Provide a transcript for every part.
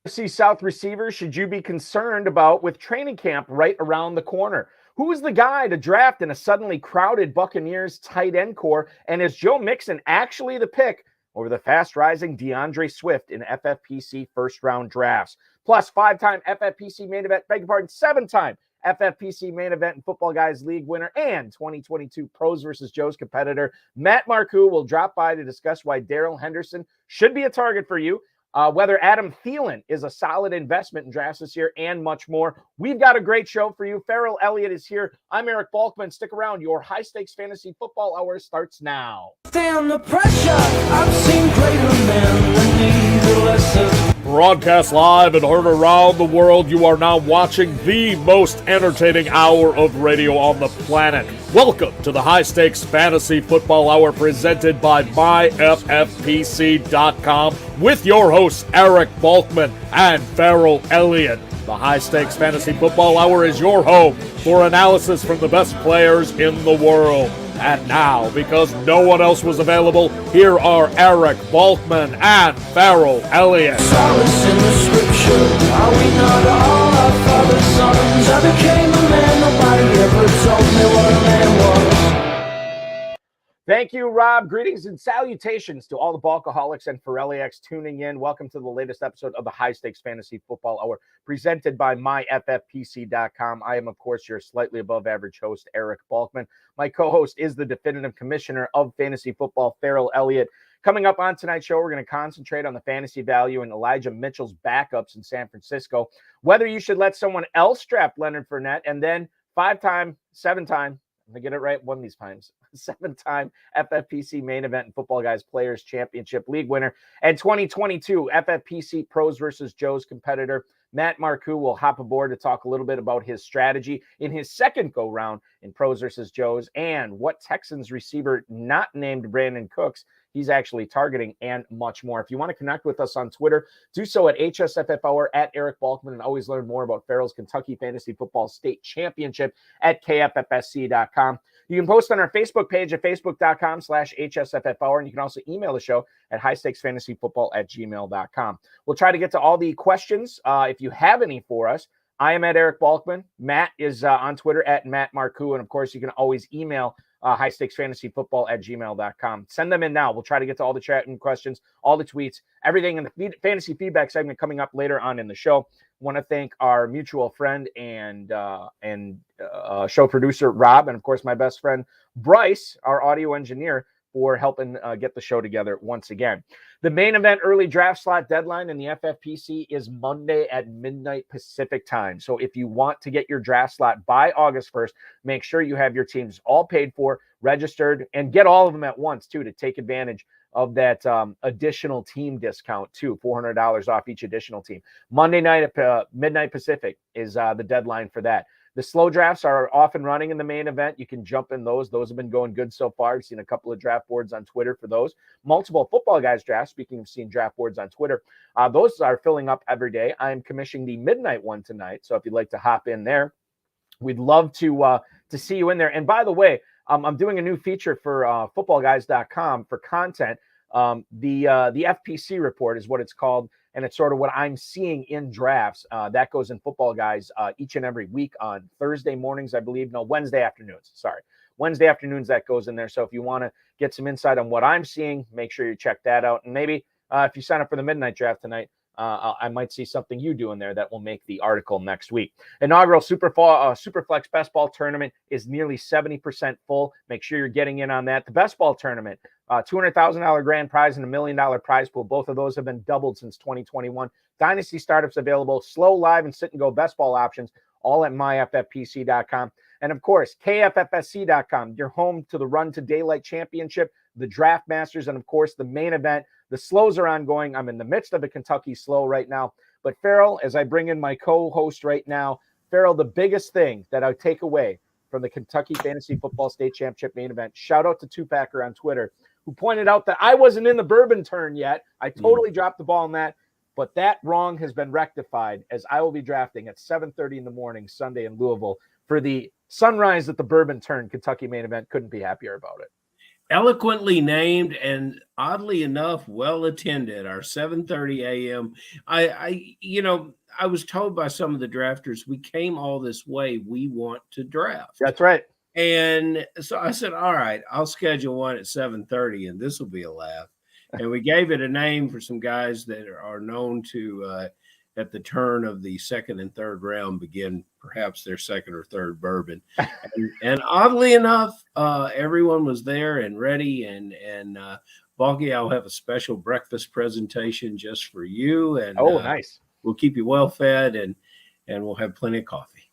FC South receivers should you be concerned about with training camp right around the corner? Who is the guy to draft in a suddenly crowded Buccaneers tight end core? And is Joe Mixon actually the pick over the fast-rising DeAndre Swift in FFPC first-round drafts? Plus, five-time FFPC main event, seven-time FFPC main event and Football Guys League winner and 2022 Pros vs. Joe's competitor, Matt Marcou, will drop by to discuss why Darrell Henderson should be a target for you, whether Adam Thielen is a solid investment in drafts this year, and much more. We've got a great show for you. Farrell Elliott is here. I'm Eric Balkman. Stick around. Your high-stakes fantasy football hour starts now. Stand the pressure. I've seen greater men than need a lesson. Broadcast live and heard around the world, you are now watching the most entertaining hour of radio on the planet. Welcome to the High Stakes Fantasy Football Hour presented by MyFFPC.com with your hosts Eric Balkman and Farrell Elliott. The High Stakes Fantasy Football Hour is your home for analysis from the best players in the world. And now, because no one else was available, here are Eric Balkman and Farrell Elliott. Solace in the scripture. Are we not all our father's sons? I became a man. Nobody ever told me what a man was. Thank you, Rob. Greetings and salutations to all the Balkaholics and Farelliacs tuning in. Welcome to the latest episode of the High Stakes Fantasy Football Hour, presented by MyFFPC.com. I am, of course, your slightly above average host, Eric Balkman. My co-host is the definitive commissioner of fantasy football, Farrell Elliott. Coming up on tonight's show, we're going to concentrate on the fantasy value and Elijah Mitchell's backups in San Francisco, whether you should let someone else draft Leonard Fournette, and then seven-time, I'm going to get it right one of these times, seven-time FFPC main event and Football Guys Players Championship League winner, and 2022 FFPC Pros vs. Joe's competitor, Matt Marcou, will hop aboard to talk a little bit about his strategy in his second go-round in Pros vs. Joe's and what Texans receiver not named Brandon Cooks he's actually targeting, and much more. If you want to connect with us on Twitter, do so at HSFF Hour, at Eric Balkman, and always learn more about Farrell's Kentucky Fantasy Football State Championship at KFFSC.com. You can post on our Facebook page at facebook.com/HSFF Hour, and you can also email the show at highstakesfantasyfootball@gmail.com. We'll try to get to all the questions if you have any for us. I am at Eric Balkman. Matt is on Twitter at Matt Marcou, and of course, you can always email highstakesfantasyfootball@gmail.com. Send them in now. We'll try to get to all the chat and questions, all the tweets, everything in the fantasy feedback segment coming up later on in the show. Want to thank our mutual friend and show producer, Rob, and of course, my best friend, Bryce, our audio engineer, for helping get the show together once again. The main event early draft slot deadline in the FFPC is Monday at midnight Pacific time. So if you want to get your draft slot by August 1st, make sure you have your teams all paid for, registered, and get all of them at once, too, to take advantage of that additional team discount, too, $400 off each additional team. Monday night at midnight Pacific is the deadline for that. The slow drafts are off and running in the main event. You can jump in those. Those have been going good so far. I've seen a couple of draft boards on Twitter for those. Multiple Football Guys drafts, speaking of seeing draft boards on Twitter, those are filling up every day. I'm commissioning the midnight one tonight, so if you'd like to hop in there, we'd love to see you in there. And by the way, I'm doing a new feature for footballguys.com for content. The Fpc Report is what it's called, and it's sort of what I'm seeing in drafts. That goes in Football Guys each and every week on Thursday mornings, I believe. No, Wednesday afternoons. Sorry. Wednesday afternoons, that goes in there. So if you want to get some insight on what I'm seeing, make sure you check that out. And maybe if you sign up for the midnight draft tonight, I might see something you do in there that will make the article next week. Inaugural Superflex Best Ball Tournament is nearly 70% full. Make sure you're getting in on that. The Best Ball Tournament, $200,000 grand prize and $1 million prize pool. Both of those have been doubled since 2021. Dynasty startups available, slow, live, and sit and go best ball options, all at myffpc.com. And of course, kffsc.com, your home to the Run to Daylight Championship, the Draft Masters, and of course, the main event. The slows are ongoing. I'm in the midst of a Kentucky slow right now. But Farrell, as I bring in my co-host right now, Farrell, the biggest thing that I take away from the Kentucky Fantasy Football State Championship main event, shout out to Two-Packer on Twitter, who pointed out that I wasn't in the bourbon turn yet. I totally dropped the ball on that. But that wrong has been rectified, as I will be drafting at 7:30 in the morning Sunday in Louisville for the Sunrise at the Bourbon Turn Kentucky main event. Couldn't be happier about it. eloquently named and oddly enough, well attended. Our 7:30 a.m. I was told by some of the drafters, we came all this way. We want to draft. That's right. And so I said, all right, I'll schedule one at 7:30 and this will be a laugh. And we gave it a name for some guys that are known to, at the turn of the second and third round, begin perhaps their second or third bourbon. And oddly enough, everyone was there and ready. And Balky, I'll have a special breakfast presentation just for you. And nice. We'll keep you well fed and we'll have plenty of coffee.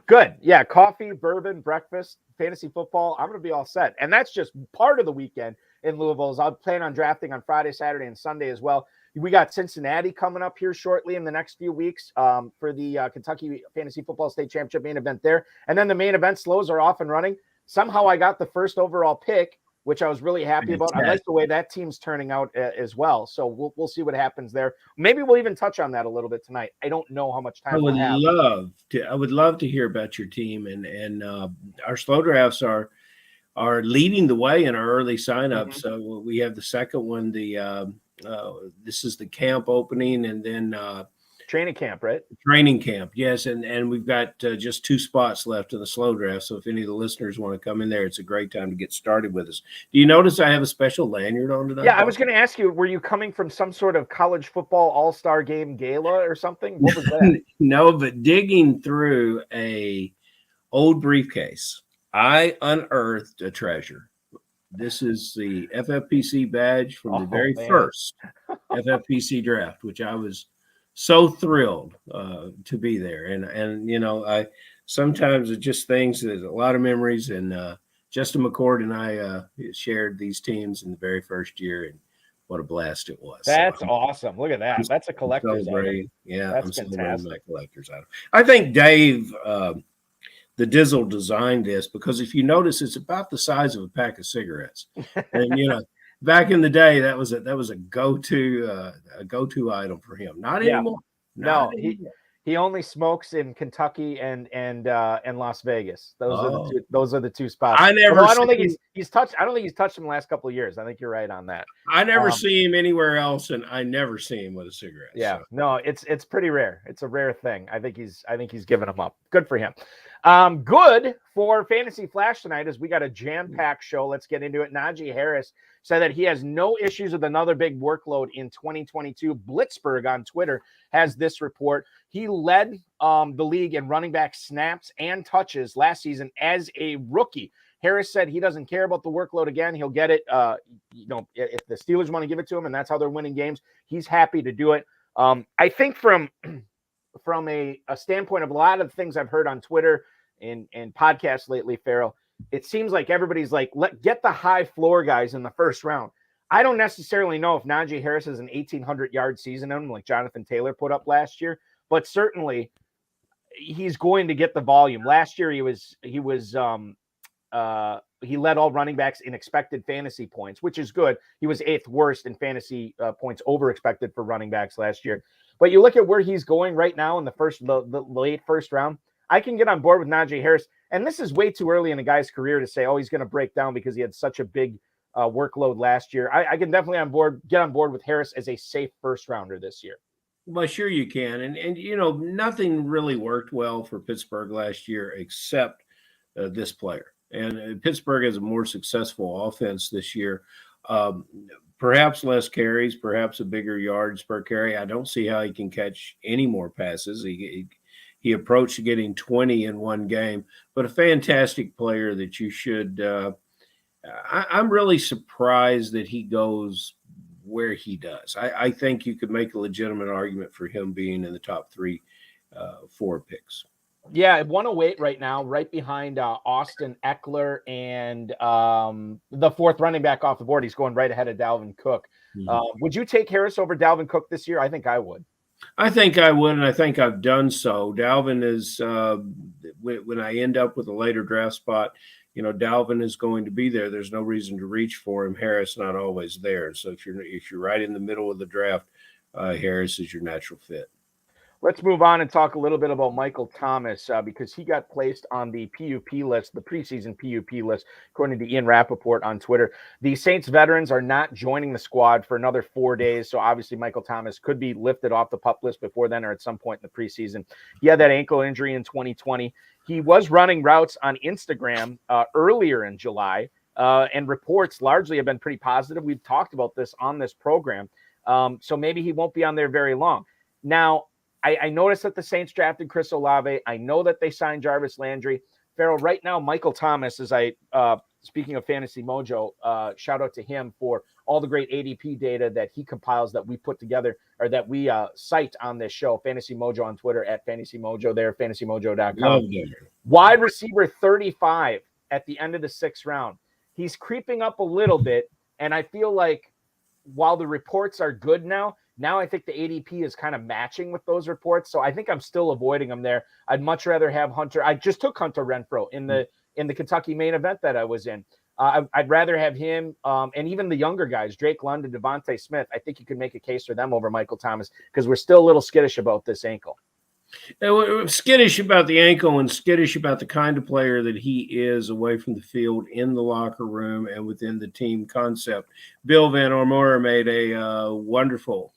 Good. Yeah. Coffee, bourbon, breakfast, fantasy football. I'm going to be all set. And that's just part of the weekend in Louisville. I'll plan on drafting on Friday, Saturday, and Sunday as well. We got Cincinnati coming up here shortly in the next few weeks for the Kentucky Fantasy Football State Championship main event there. And then the main event slows are off and running. Somehow I got the first overall pick, which I was really happy about. I like the way that team's turning out as well. So we'll see what happens there. Maybe we'll even touch on that a little bit tonight. I don't know how much time we'll have. I would love to hear about your team. And our slow drafts are leading the way in our early signups. So we have the second one, this is the camp opening, and then training camp, right? Training camp, yes. And we've got just 2 spots left in the slow draft. So if any of the listeners want to come in there, it's a great time to get started with us. Do you notice I have a special lanyard on tonight? Yeah, I was going to ask you, were you coming from some sort of college football all-star game gala or something? What was that? No, but digging through a old briefcase, I unearthed a treasure. This is the FFPC badge from the very first FFPC draft, which I was so thrilled to be there. And I sometimes it's just things that a lot of memories. And Justin McCord and I shared these teams in the very first year, and what a blast it was. That's awesome. Look at that. That's a collector's item. Yeah, that's I'm fantastic. that collector's item. I think Dave. The Dizzle designed this because if you notice, it's about the size of a pack of cigarettes. And back in the day, that was a go-to item for him. Not anymore. No, he only smokes in Kentucky and Las Vegas. Those are the two spots. I don't think he's touched them the last couple of years. I think you're right on that. I never see him anywhere else, and I never see him with a cigarette. Yeah, so. No, it's pretty rare. It's a rare thing. I think he's given them up. Good for him. Good for Fantasy Flash tonight as we got a jam-packed show. Let's get into it. Najee Harris said that he has no issues with another big workload in 2022. Blitzberg on Twitter has this report. He led the league in running back snaps and touches last season as a rookie. Harris said he doesn't care about the workload again. He'll get it. If the Steelers want to give it to him and that's how they're winning games, he's happy to do it. I think from a standpoint of a lot of things I've heard on Twitter and podcasts lately, Farrell, it seems like everybody's like, get the high floor guys in the first round. I don't necessarily know if Najee Harris has an 1,800-yard season in him like Jonathan Taylor put up last year, but certainly he's going to get the volume. Last year he led all running backs in expected fantasy points, which is good. He was 8th worst in fantasy points over expected for running backs last year. But you look at where he's going right now in the late first round, I can get on board with Najee Harris. And this is way too early in a guy's career to say, he's going to break down because he had such a big workload last year. I can definitely get on board with Harris as a safe first rounder this year. Well, sure you can. And nothing really worked well for Pittsburgh last year except this player. And Pittsburgh has a more successful offense this year. Perhaps less carries, perhaps a bigger yards per carry. I don't see how he can catch any more passes. He approached getting 20 in one game, but a fantastic player that you should I'm really surprised that he goes where he does. I think you could make a legitimate argument for him being in the top 4 picks. Yeah, 108 right now, right behind Austin Eckler and the 4th running back off the board. He's going right ahead of Dalvin Cook. Mm-hmm. Would you take Harris over Dalvin Cook this year? I think I would. I think I would, and I think I've done so. Dalvin is when I end up with a later draft spot, Dalvin is going to be there. There's no reason to reach for him. Harris not always there. So if you're right in the middle of the draft, Harris is your natural fit. Let's move on and talk a little bit about Michael Thomas because he got placed on the PUP list, the preseason PUP list, according to Ian Rappaport on Twitter. The Saints veterans are not joining the squad for another 4 days, so obviously Michael Thomas could be lifted off the PUP list before then or at some point in the preseason. He had that ankle injury in 2020. He was running routes on Instagram earlier in July, and reports largely have been pretty positive. We've talked about this on this program, so maybe he won't be on there very long. Now, I noticed that the Saints drafted Chris Olave. I know that they signed Jarvis Landry. Farrell, right now, Michael Thomas, speaking of Fantasy Mojo, shout out to him for all the great ADP data that he compiles that we put together or that we cite on this show. Fantasy Mojo on Twitter at Fantasy Mojo there, fantasymojo.com. Wide receiver 35 at the end of the 6th round. He's creeping up a little bit, and I feel like while the reports are good now I think the ADP is kind of matching with those reports. So I think I'm still avoiding him there. I'd much rather have Hunter. I just took Hunter Renfrow in the Kentucky main event that I was in. I'd rather have him and even the younger guys, Drake London, Devontae Smith. I think you could make a case for them over Michael Thomas because we're still a little skittish about this ankle. We're skittish about the ankle and skittish about the kind of player that he is away from the field, in the locker room, and within the team concept. Bill Van Ormora made a wonderful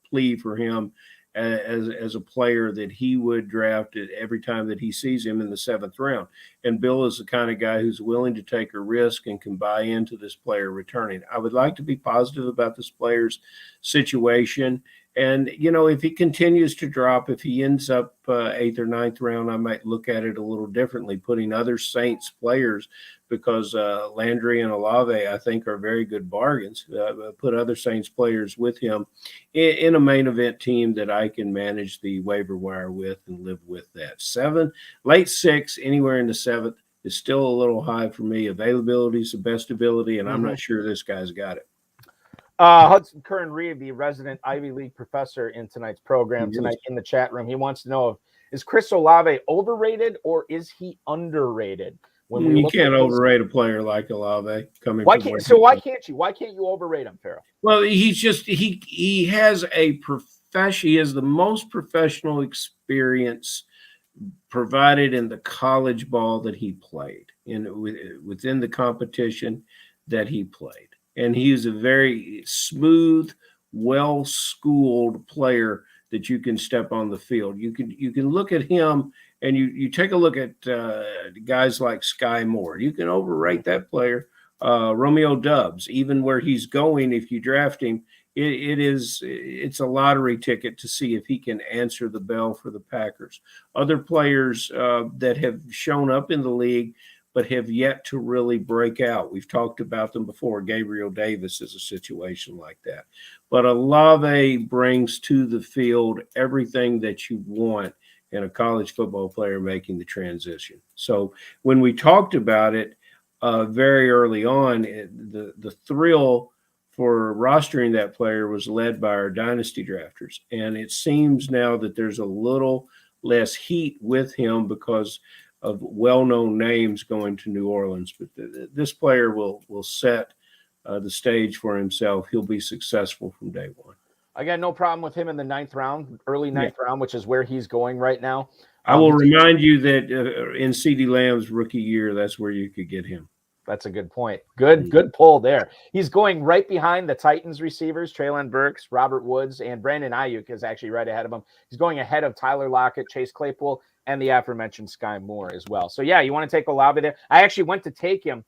plea for him as a player that he would draft it every time that he sees him in the 7th round. And Bill is the kind of guy who's willing to take a risk and can buy into this player returning. I would like to be positive about this player's situation. And, you know, if he continues to drop, if he ends up 8th or 9th round, I might look at it a little differently, putting other Saints players, because Landry and Olave, I think, are very good bargains. Put other Saints players with him in a main event team that I can manage the waiver wire with and live with that. Late 6th, anywhere in the 7th is still a little high for me. Availability is the best ability, and I'm not sure this guy's got it. Hudson Curran Reed, the resident Ivy League professor in tonight's program, tonight in the chat room, he wants to know, is Chris Olave overrated or is he underrated? When you can't overrate a player like Olave. Why can't you overrate him, Farrell? Well, he's just he has a profession. He has the most professional experience provided in the college ball that he played within the competition that he played. And he's a very smooth, well-schooled player that you can step on the field. You can look at him and you take a look at guys like Sky Moore. You can overrate that player. Romeo Doubs, even where he's going, if you draft him, it's a lottery ticket to see if he can answer the bell for the Packers. Other players that have shown up in the league but have yet to really break out. We've talked about them before. Gabriel Davis is a situation like that. But Olave brings to the field everything that you want in a college football player making the transition. So when we talked about it very early on, the thrill for rostering that player was led by our dynasty drafters. And it seems now that there's a little less heat with him because of well-known names going to New Orleans. But this player will set the stage for himself. He'll be successful from day one. I got no problem with him in the 9th round, early 9th round, which is where he's going right now. I will remind you that in CeeDee Lamb's rookie year, that's where you could get him. That's a good point. Good pull there. He's going right behind the Titans receivers, Treylon Burks, Robert Woods, and Brandon Ayuk is actually right ahead of him. He's going ahead of Tyler Lockett, Chase Claypool, and the aforementioned Sky Moore as well. So, yeah, you want to take Olave there. I actually went to take him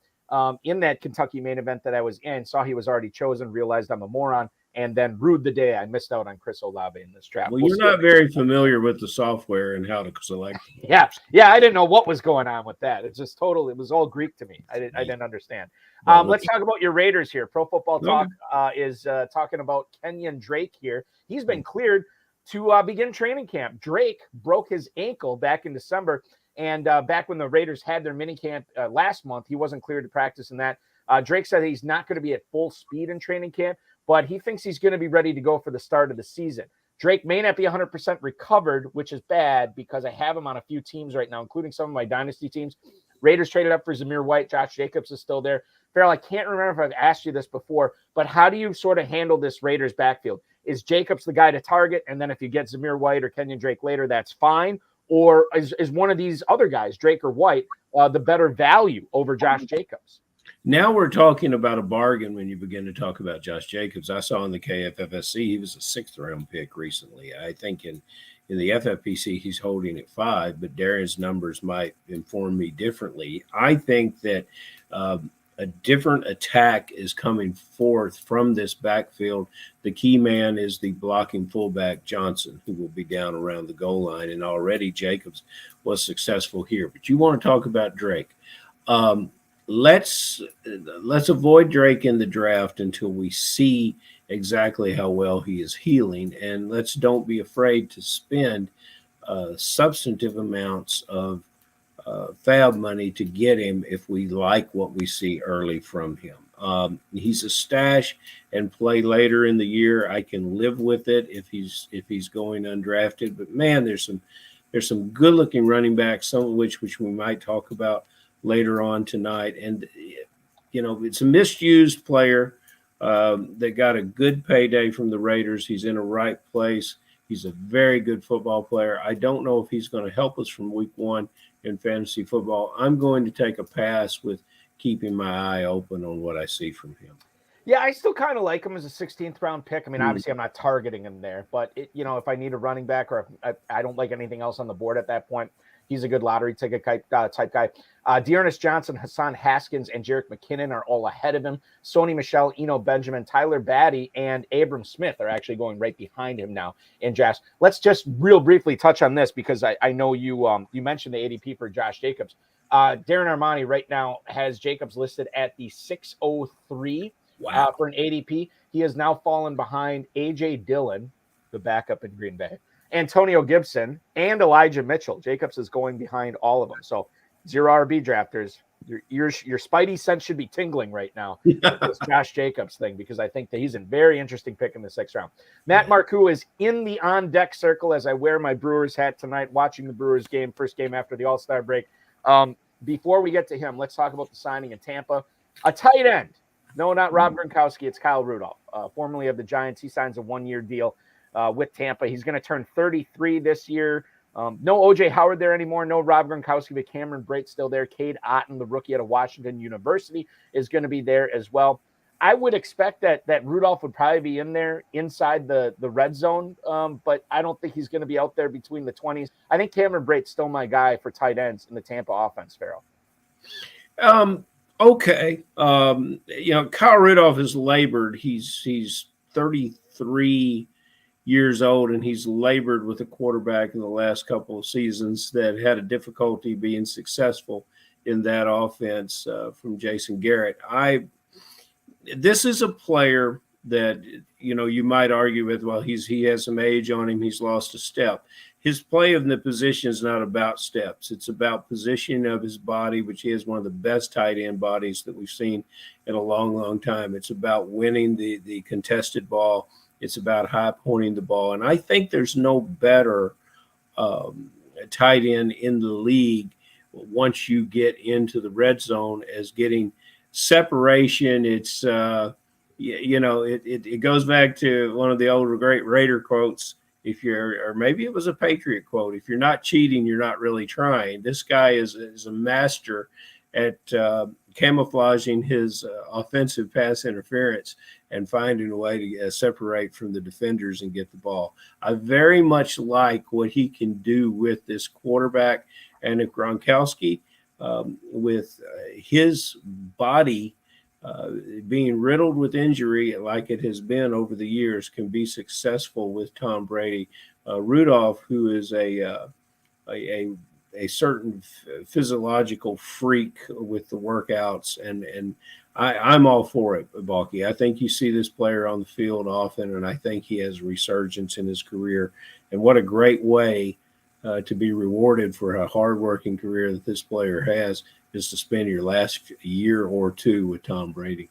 in that Kentucky main event that I was in, saw he was already chosen, realized I'm a moron, and then rued the day. I missed out on Chris Olave in this draft. Well, you're not very familiar with the software and how to select. Yeah, I didn't know what was going on with that. It's just it was all Greek to me. I didn't understand. Let's talk about your Raiders here. Pro Football Talk is talking about Kenyan Drake here. He's been cleared to begin training camp. Drake broke his ankle back in December, and back when the Raiders had their minicamp last month, he wasn't cleared to practice in that. Drake said he's not going to be at full speed in training camp, but he thinks he's going to be ready to go for the start of the season. Drake may not be 100% recovered, which is bad because I have him on a few teams right now, including some of my dynasty teams. Raiders traded up for Zamir White. Josh Jacobs is still there. Farrell, I can't remember if I've asked you this before, but how do you sort of handle this Raiders backfield? Is Jacobs the guy to target? And then if you get Zamir White or Kenyan Drake later, that's fine. Or is one of these other guys, Drake or White, the better value over Josh Jacobs? Now we're talking about a bargain when you begin to talk about Josh Jacobs. I saw in the KFFSC he was a 6th-round pick recently. I think in the FFPC he's holding at 5, but Darren's numbers might inform me differently. I think that a different attack is coming forth from this backfield. The key man is the blocking fullback Johnson, who will be down around the goal line, and already Jacobs was successful here. But you want to talk about Drake. Let's avoid Drake in the draft until we see exactly how well he is healing, and let's don't be afraid to spend substantive amounts of fab money to get him if we like what we see early from him. He's a stash and play later in the year. I can live with it if he's going undrafted. But man, there's some good looking running backs, some of which we might talk about later on tonight. And it's a misused player that got a good payday from the Raiders. He's in a right place. He's a very good football player. I don't know if he's going to help us from week 1 in fantasy football. I'm going to take a pass with keeping my eye open on what I see from him. Yeah, I still kind of like him as a 16th round pick. I mean, obviously I'm not targeting him there, but if I need a running back or if I don't like anything else on the board at that point, he's a good lottery ticket type guy. Dearness Johnson, Hassan Haskins, and Jerick McKinnon are all ahead of him. Sony Michel, Eno Benjamin, Tyler Batty, and Abram Smith are actually going right behind him now in drafts. Let's just real briefly touch on this because I know you mentioned the ADP for Josh Jacobs. Darren Armani right now has Jacobs listed at the 603 for an ADP. He has now fallen behind A.J. Dillon, the backup in Green Bay, Antonio Gibson, and Elijah Mitchell. Jacobs is going behind all of them. So zero RB drafters, your spidey sense should be tingling right now with this Josh Jacobs thing, because I think that he's a very interesting pick in the 6th round. Matt Marcou is in the on-deck circle as I wear my Brewers hat tonight, watching the Brewers game, first game after the All-Star break. Before we get to him, let's talk about the signing in Tampa. A tight end. No, not Rob Gronkowski. It's Kyle Rudolph, formerly of the Giants. He signs a 1-year deal with Tampa. He's going to turn 33 this year. No O.J. Howard there anymore. No Rob Gronkowski, but Cameron Brate still there. Cade Otton, the rookie out of Washington University, is going to be there as well. I would expect that Rudolph would probably be in there inside the red zone, but I don't think he's going to be out there between the 20s. I think Cameron Brate's still my guy for tight ends in the Tampa offense, Farrell. Okay. Kyle Rudolph is labored. He's 33 years old, and he's labored with a quarterback in the last couple of seasons that had a difficulty being successful in that offense from Jason Garrett. This is a player that, you might argue with, well, he has some age on him. He's lost a step. His play in the position is not about steps. It's about positioning of his body, which he has one of the best tight end bodies that we've seen in a long, long time. It's about winning the contested ball. It's about high pointing the ball. And I think there's no better tight end in the league once you get into the red zone as getting separation. It's, it goes back to one of the older great Raider quotes. Or maybe it was a Patriot quote, if you're not cheating, you're not really trying. This guy is a master at camouflaging his offensive pass interference and finding a way to separate from the defenders and get the ball. I very much like what he can do with this quarterback. And if Gronkowski, with his body being riddled with injury like it has been over the years, can be successful with Tom Brady, Rudolph, who is a certain physiological freak with the workouts, and I'm all for it, Balky. I think you see this player on the field often, and I think he has a resurgence in his career. And what a great way to be rewarded for a hardworking career that this player has is to spend your last year or two with Tom Brady.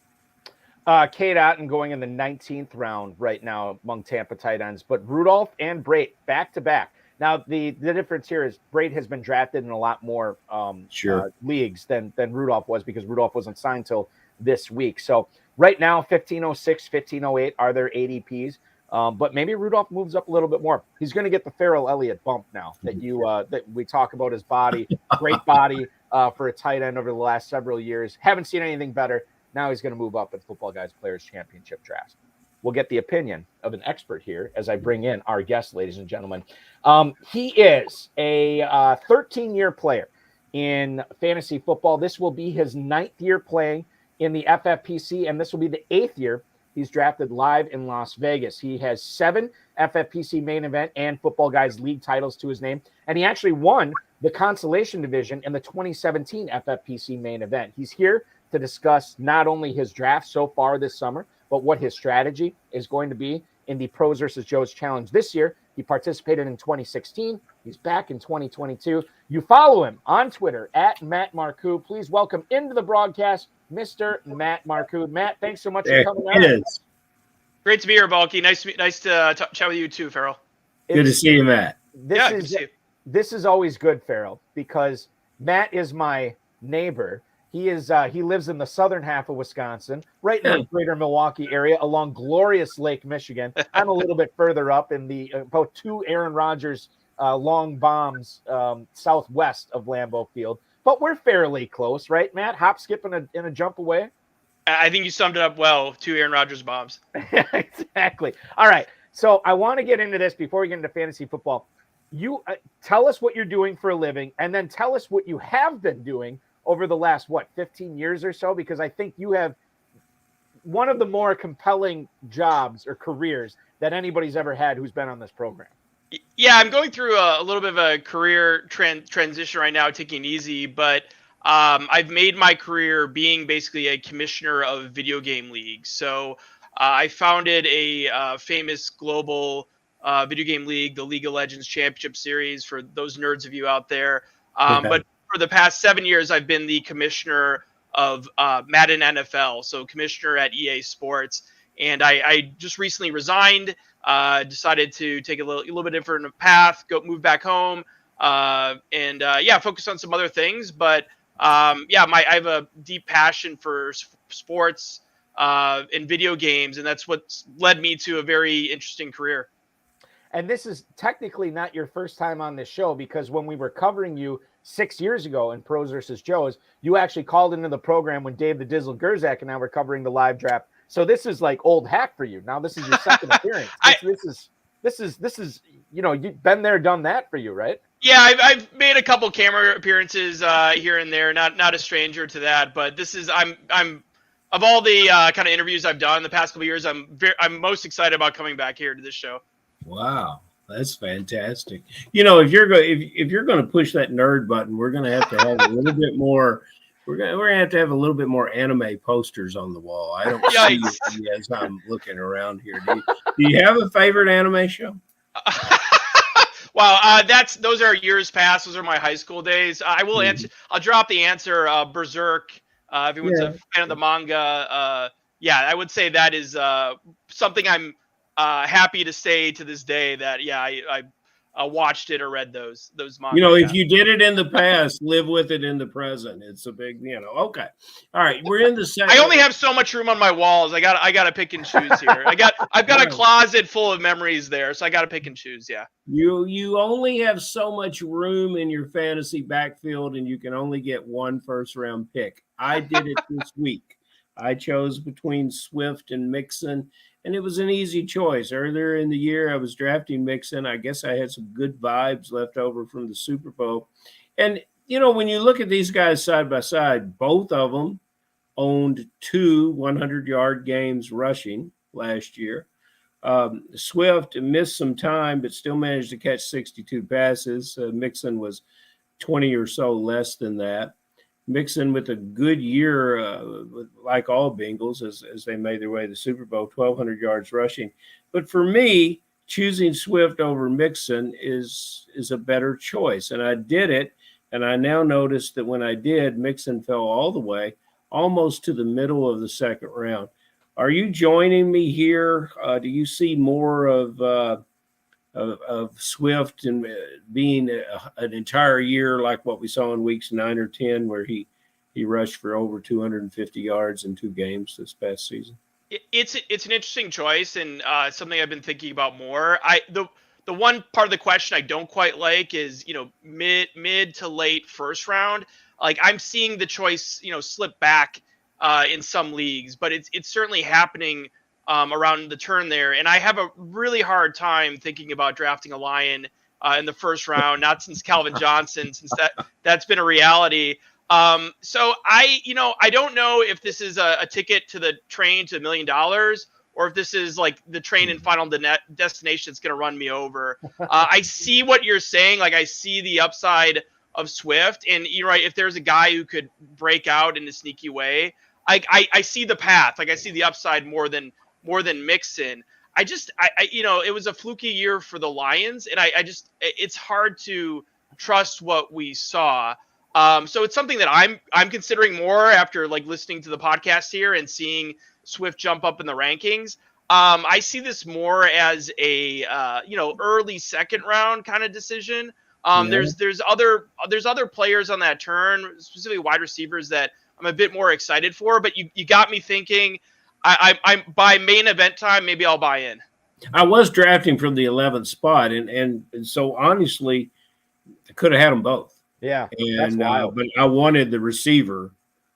Cade Otton going in the 19th round right now among Tampa tight ends, but Rudolph and Brate back-to-back. Now, the difference here is Brate has been drafted in a lot more leagues than Rudolph was, because Rudolph wasn't signed till this week. So right now, 1506, 1508 are their ADPs. But maybe Rudolph moves up a little bit more. He's going to get the Farrell Elliott bump now that we talk about his body, great body for a tight end over the last several years. Haven't seen anything better. Now he's going to move up at Football Guys Players Championship draft. We'll get the opinion of an expert here as I bring in our guest, ladies and gentlemen. He is a 13-year player in fantasy football. This will be his 9th year playing in the FFPC, and this will be the 8th year he's drafted live in Las Vegas. He has 7 FFPC main event and Football Guys League titles to his name, and he actually won the consolation division in the 2017 FFPC main event. He's here to discuss not only his draft so far this summer, but what his strategy is going to be in the Pros versus Joes Challenge this year. He participated in 2016. He's back in 2022. You follow him on Twitter at Matt Marcou. Please welcome into the broadcast, Mr. Matt Marcou. Matt, thanks so much for coming out. Great to be here, Balky. Nice to chat with you too, Farrell. Good to see you, Matt. This is always good, Farrell, because Matt is my neighbor. He lives in the southern half of Wisconsin, right in the greater Milwaukee area along glorious Lake Michigan. I'm a little bit further up in the about 2 Aaron Rodgers long bombs southwest of Lambeau Field. But we're fairly close, right, Matt? Hop, skip, and a jump away. I think you summed it up well. 2 Aaron Rodgers bombs. Exactly. All right. So I want to get into this before we get into fantasy football. You tell us what you're doing for a living, and then tell us what you have been doing over the last, 15 years or so, because I think you have one of the more compelling jobs or careers that anybody's ever had who's been on this program. Yeah, I'm going through a little bit of a career transition right now, taking it easy, but I've made my career being basically a commissioner of video game leagues. So I founded a famous global video game league, the League of Legends Championship Series, for those nerds of you out there. But for the past 7 years, I've been the commissioner of Madden NFL, so commissioner at EA Sports. And I just recently resigned, decided to take a little bit different path, move back home, and focus on some other things. But I have a deep passion for sports and video games, and that's what's led me to a very interesting career. And this is technically not your first time on this show, because when we were covering you 6 years ago in Pros versus Joes, you actually called into the program when Dave the Dizzle Gerzak and I were covering the live draft. So this is like old hat for you. Now this is your second appearance. This is you've been there, done that for you, right? Yeah, I've made a couple camera appearances here and there. Not a stranger to that, but this is I'm of all the kind of interviews I've done the past couple of years, I'm most excited about coming back here to this show. Wow, that's fantastic. If you're going to push that nerd button, we're going to have a little bit more. We're going to have to have a little bit more anime posters on the wall. I don't see you as I'm looking around here. Do you have a favorite anime show? Wow, those are years past. Those are my high school days. I will answer. I'll drop the answer. Berserk. If anyone's a fan of the manga, I would say that is something I'm happy to say to this day that I watched it or read those manga. If you did it in the past, live with it in the present. It's a big, okay. All right, we're in the second. I only have so much room on my walls. I got to pick and choose here. I've got a closet full of memories there, so I got to pick and choose. Yeah. You only have so much room in your fantasy backfield, and you can only get one first round pick. I did it this week. I chose between Swift and Mixon, and it was an easy choice. Earlier in the year, I was drafting Mixon. I guess I had some good vibes left over from the Super Bowl. And, when you look at these guys side by side, both of them owned 2 100-yard games rushing last year. Swift missed some time, but still managed to catch 62 passes. Mixon was 20 or so less than that. Mixon with a good year, like all Bengals, as they made their way to the Super Bowl, 1,200 yards rushing. But for me, choosing Swift over Mixon is a better choice. And I did it, and I now notice that when I did, Mixon fell all the way, almost to the middle of the second round. Are you joining me here? Do you see more of Swift and being an entire year like what we saw in weeks 9 or 10, where he rushed for over 250 yards in 2 games this past season? It's an interesting choice, and something I've been thinking about more. The one part of the question I don't quite like is, mid to late first round. Like, I'm seeing the choice, slip back in some leagues, but it's certainly happening around the turn there. And I have a really hard time thinking about drafting a Lion in the first round, not since Calvin Johnson, since that's been a reality. So I don't know if this is a ticket to the train to $1 million, or if this is like the train and final destination that's going to run me over. I see what you're saying. Like, I see the upside of Swift, and you're right. If there's a guy who could break out in a sneaky way, I see the path. Like, I see the upside more than Mixon. It was a fluky year for the Lions, and it's hard to trust what we saw. So it's something that I'm considering more after like listening to the podcast here and seeing Swift jump up in the rankings. I see this more as a early second round kind of decision. There's other players on that turn, specifically wide receivers, that I'm a bit more excited for. But you got me thinking. I'm by main event time, maybe I'll buy in. I was drafting from the 11th spot, and so honestly, I could have had them both. Yeah, and but I wanted the receiver.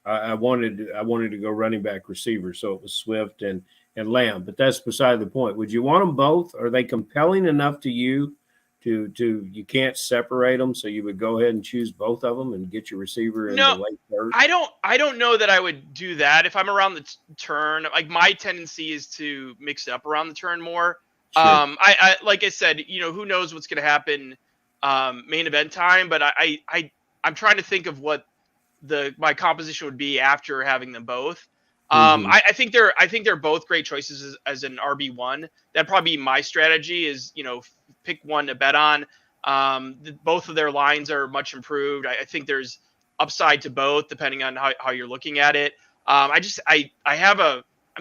I wanted to go running back receiver, so it was Swift and Lamb. But that's beside the point. Would you want them both? Are they compelling enough to you to you can't separate them, so you would go ahead and choose both of them and get your receiver in the late third? I don't know that I would do that if I'm around the turn. Like, my tendency is to mix it up around the turn more. Sure. I like I said, who knows what's going to happen main event time, but I'm trying to think of what my composition would be after having them both. I think they're both great choices as an RB1. That'd probably be my strategy, is pick one to bet on. Both of their lines are much improved. I think there's upside to both depending on how you're looking at it. I'm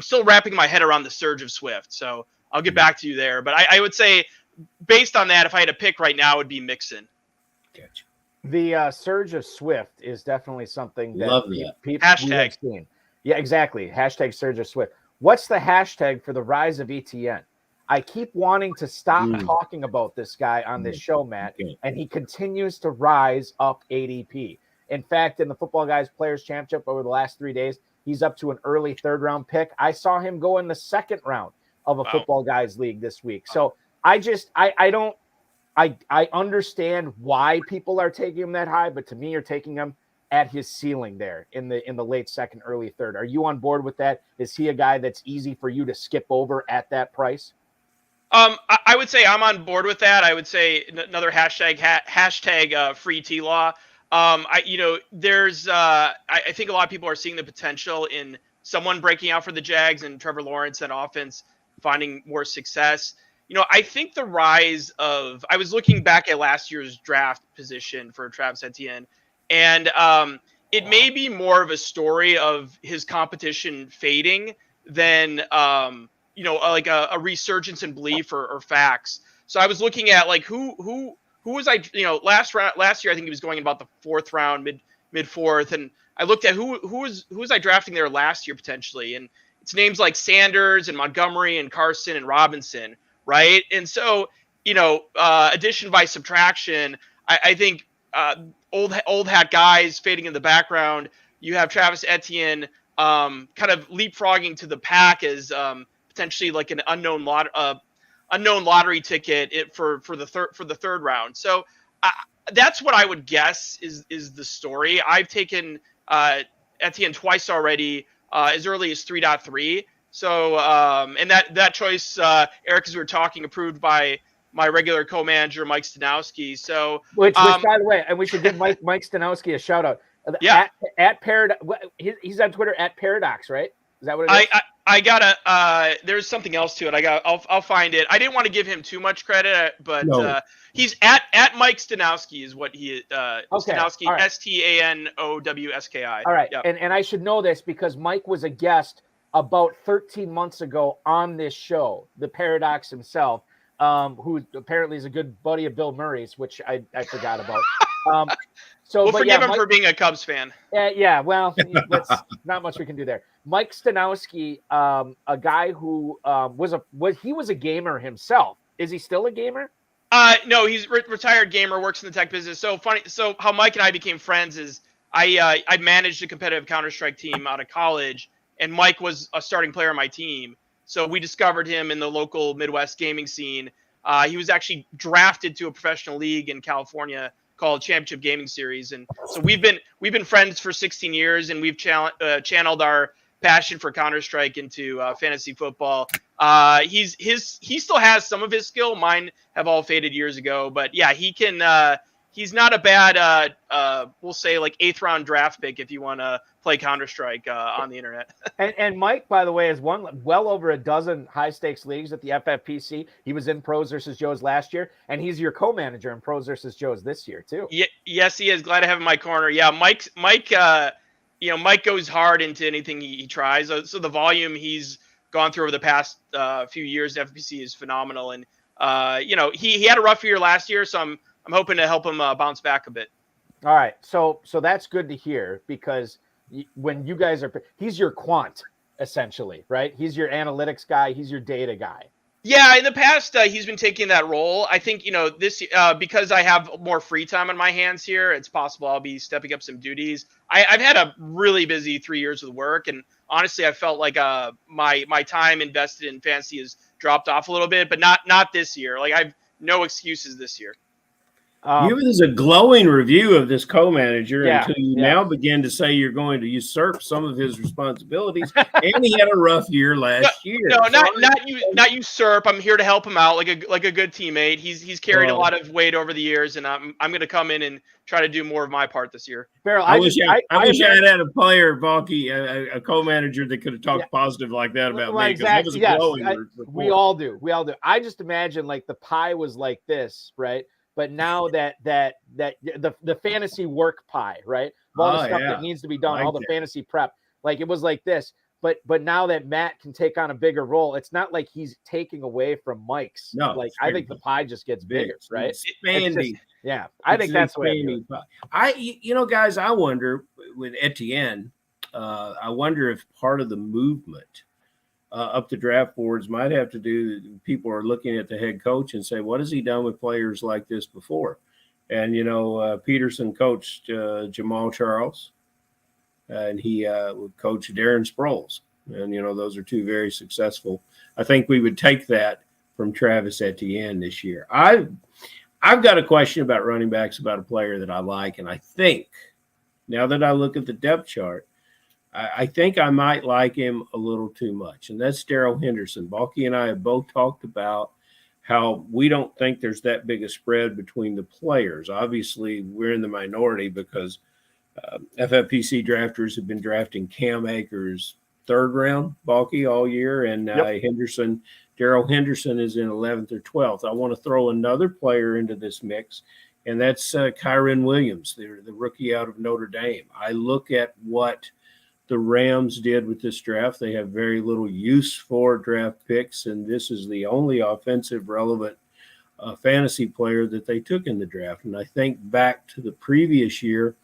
still wrapping my head around the surge of Swift, so I'll get back to you there. But I would say, based on that, if I had to pick right now, it would be Mixon. Gotcha. The surge of Swift is definitely something that people have seen. Yeah, exactly. Hashtag surge of Swift. What's the hashtag for the rise of ETN? I keep wanting to stop talking about this guy on this show, Matt, and he continues to rise up ADP. In fact, in the Football Guys Players Championship over the last 3 days, he's up to an early third round pick. I saw him go in the second round of a Football Guys league this week. So I understand why people are taking him that high, but to me, you're taking him at his ceiling there in the late second, early third. Are you on board with that? Is he a guy that's easy for you to skip over at that price? I would say I'm on board with that. I would say another hashtag free T-Law. I think a lot of people are seeing the potential in someone breaking out for the Jags and Trevor Lawrence and offense finding more success. I think the rise of, I was looking back at last year's draft position for Travis Etienne, and it may be more of a story of his competition fading than, like a resurgence in belief or facts. So I was looking at like who was I, last year, I think he was going about the fourth round, mid fourth. And I looked at who was I drafting there last year potentially. And it's names like Sanders and Montgomery and Carson and Robinson. Right. And so, addition by subtraction, I think old hat guys fading in the background. You have Travis Etienne kind of leapfrogging to the pack as potentially like an unknown lottery ticket for the third round. So that's what I would guess is the story. I've taken Etienne twice already, as early as 3.3. So, and that choice, Eric, as we were talking, approved by my regular co-manager, Mike Stanowski. So, which by the way, and we should give Mike Stanowski a shout out. Yeah. At Paradox, he's on Twitter at Paradox, right? Is that what it is? I gotta. There's something else to it. I'll find it. I didn't want to give him too much credit, but he's at Mike Stanowski is what he. Okay. Stanowski, right. Stanowski. All right, yep. and I should know this because Mike was a guest about 13 months ago on this show, the Paradox himself. who apparently is a good buddy of Bill Murray's, which I forgot about. We'll forgive him for being a Cubs fan. Yeah, well, that's not much we can do there. Mike Stanowski, a guy who was a gamer himself. Is he still a gamer? No, he's retired gamer, works in the tech business. So funny. So how Mike and I became friends is I managed a competitive Counter-Strike team out of college, and Mike was a starting player on my team. So we discovered him in the local Midwest gaming scene. He was actually drafted to a professional league in California called Championship Gaming Series, and so we've been friends for 16 years, and we've channeled our passion for Counter-Strike into fantasy football. He still has some of his skill. Mine have all faded years ago, but yeah, he can. He's not a bad, we'll say like 8th round draft pick if you want to play Counter-Strike on the internet. and Mike, by the way, has won well over a dozen high stakes leagues at the FFPC. He was in Pros versus Joes last year, and he's your co-manager in Pros versus Joes this year too. Yes, he is. Glad to have him in my corner. Yeah, Mike, Mike goes hard into anything he tries. So the volume he's gone through over the past few years at FPC is phenomenal. And he had a rough year last year, so I'm hoping to help him bounce back a bit. All right, so that's good to hear, because when you guys he's your quant essentially, right? He's your analytics guy. He's your data guy. Yeah, in the past, he's been taking that role. I think, this because I have more free time on my hands here, it's possible I'll be stepping up some duties. I've had a really busy 3 years with work, and honestly, I felt like my time invested in fantasy has dropped off a little bit, but not this year. Like, I've no excuses this year. You was a glowing review of this co-manager until you now begin to say you're going to usurp some of his responsibilities, and he had a rough year last year. No, not usurp. I'm here to help him out like a good teammate. He's carried a lot of weight over the years, and I'm going to come in and try to do more of my part this year. Farrell, I wish I had a player, Balky, a co-manager that could have talked positive like that about me. Exactly. Yes, we all do. I just imagine like the pie was like this, right? But now that the fantasy work pie, right? All the stuff that needs to be done, all the fantasy prep, like it was like this. But now that Matt can take on a bigger role, it's not like he's taking away from Mike's. No, like I think the pie just gets bigger, right? Expanding. I think that's the way. Guys, I wonder with Etienne, I wonder if part of the movement up the draft boards might have to do. People are looking at the head coach and say, what has he done with players like this before? And, Peterson coached Jamal Charles, and he coached Darren Sproles. And, those are two very successful. I think we would take that from Travis Etienne this year. I've got a question about running backs, about a player that I like. And I think now that I look at the depth chart, I think I might like him a little too much, and that's Darrell Henderson. Balky and I have both talked about how we don't think there's that big a spread between the players. Obviously, we're in the minority because FFPC drafters have been drafting Cam Akers 3rd round, Balky, all year, and Darrell Henderson is in 11th or 12th. I want to throw another player into this mix, and that's Kyren Williams, the rookie out of Notre Dame. I look at what the Rams did with this draft. They have very little use for draft picks, and this is the only offensive relevant fantasy player that they took in the draft. And I think back to the previous year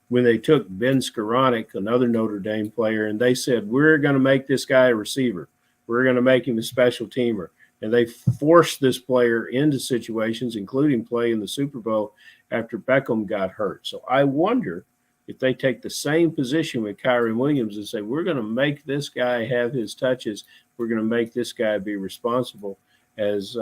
when they took Ben Skoranek, another Notre Dame player, and they said, we're going to make this guy a receiver. We're going to make him a special teamer. And they forced this player into situations, including play in the Super Bowl after Beckham got hurt. So I wonder if they take the same position with Kyren Williams and say, we're going to make this guy have his touches, we're going to make this guy be responsible as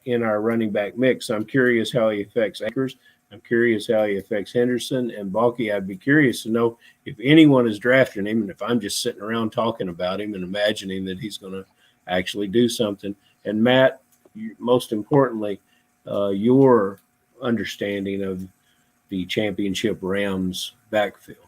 in our running back mix. I'm curious how he affects Akers. I'm curious how he affects Henderson. And Balky, I'd be curious to know if anyone is drafting him, and if I'm just sitting around talking about him and imagining that he's going to actually do something. And Matt, most importantly, your understanding of the championship Rams backfield.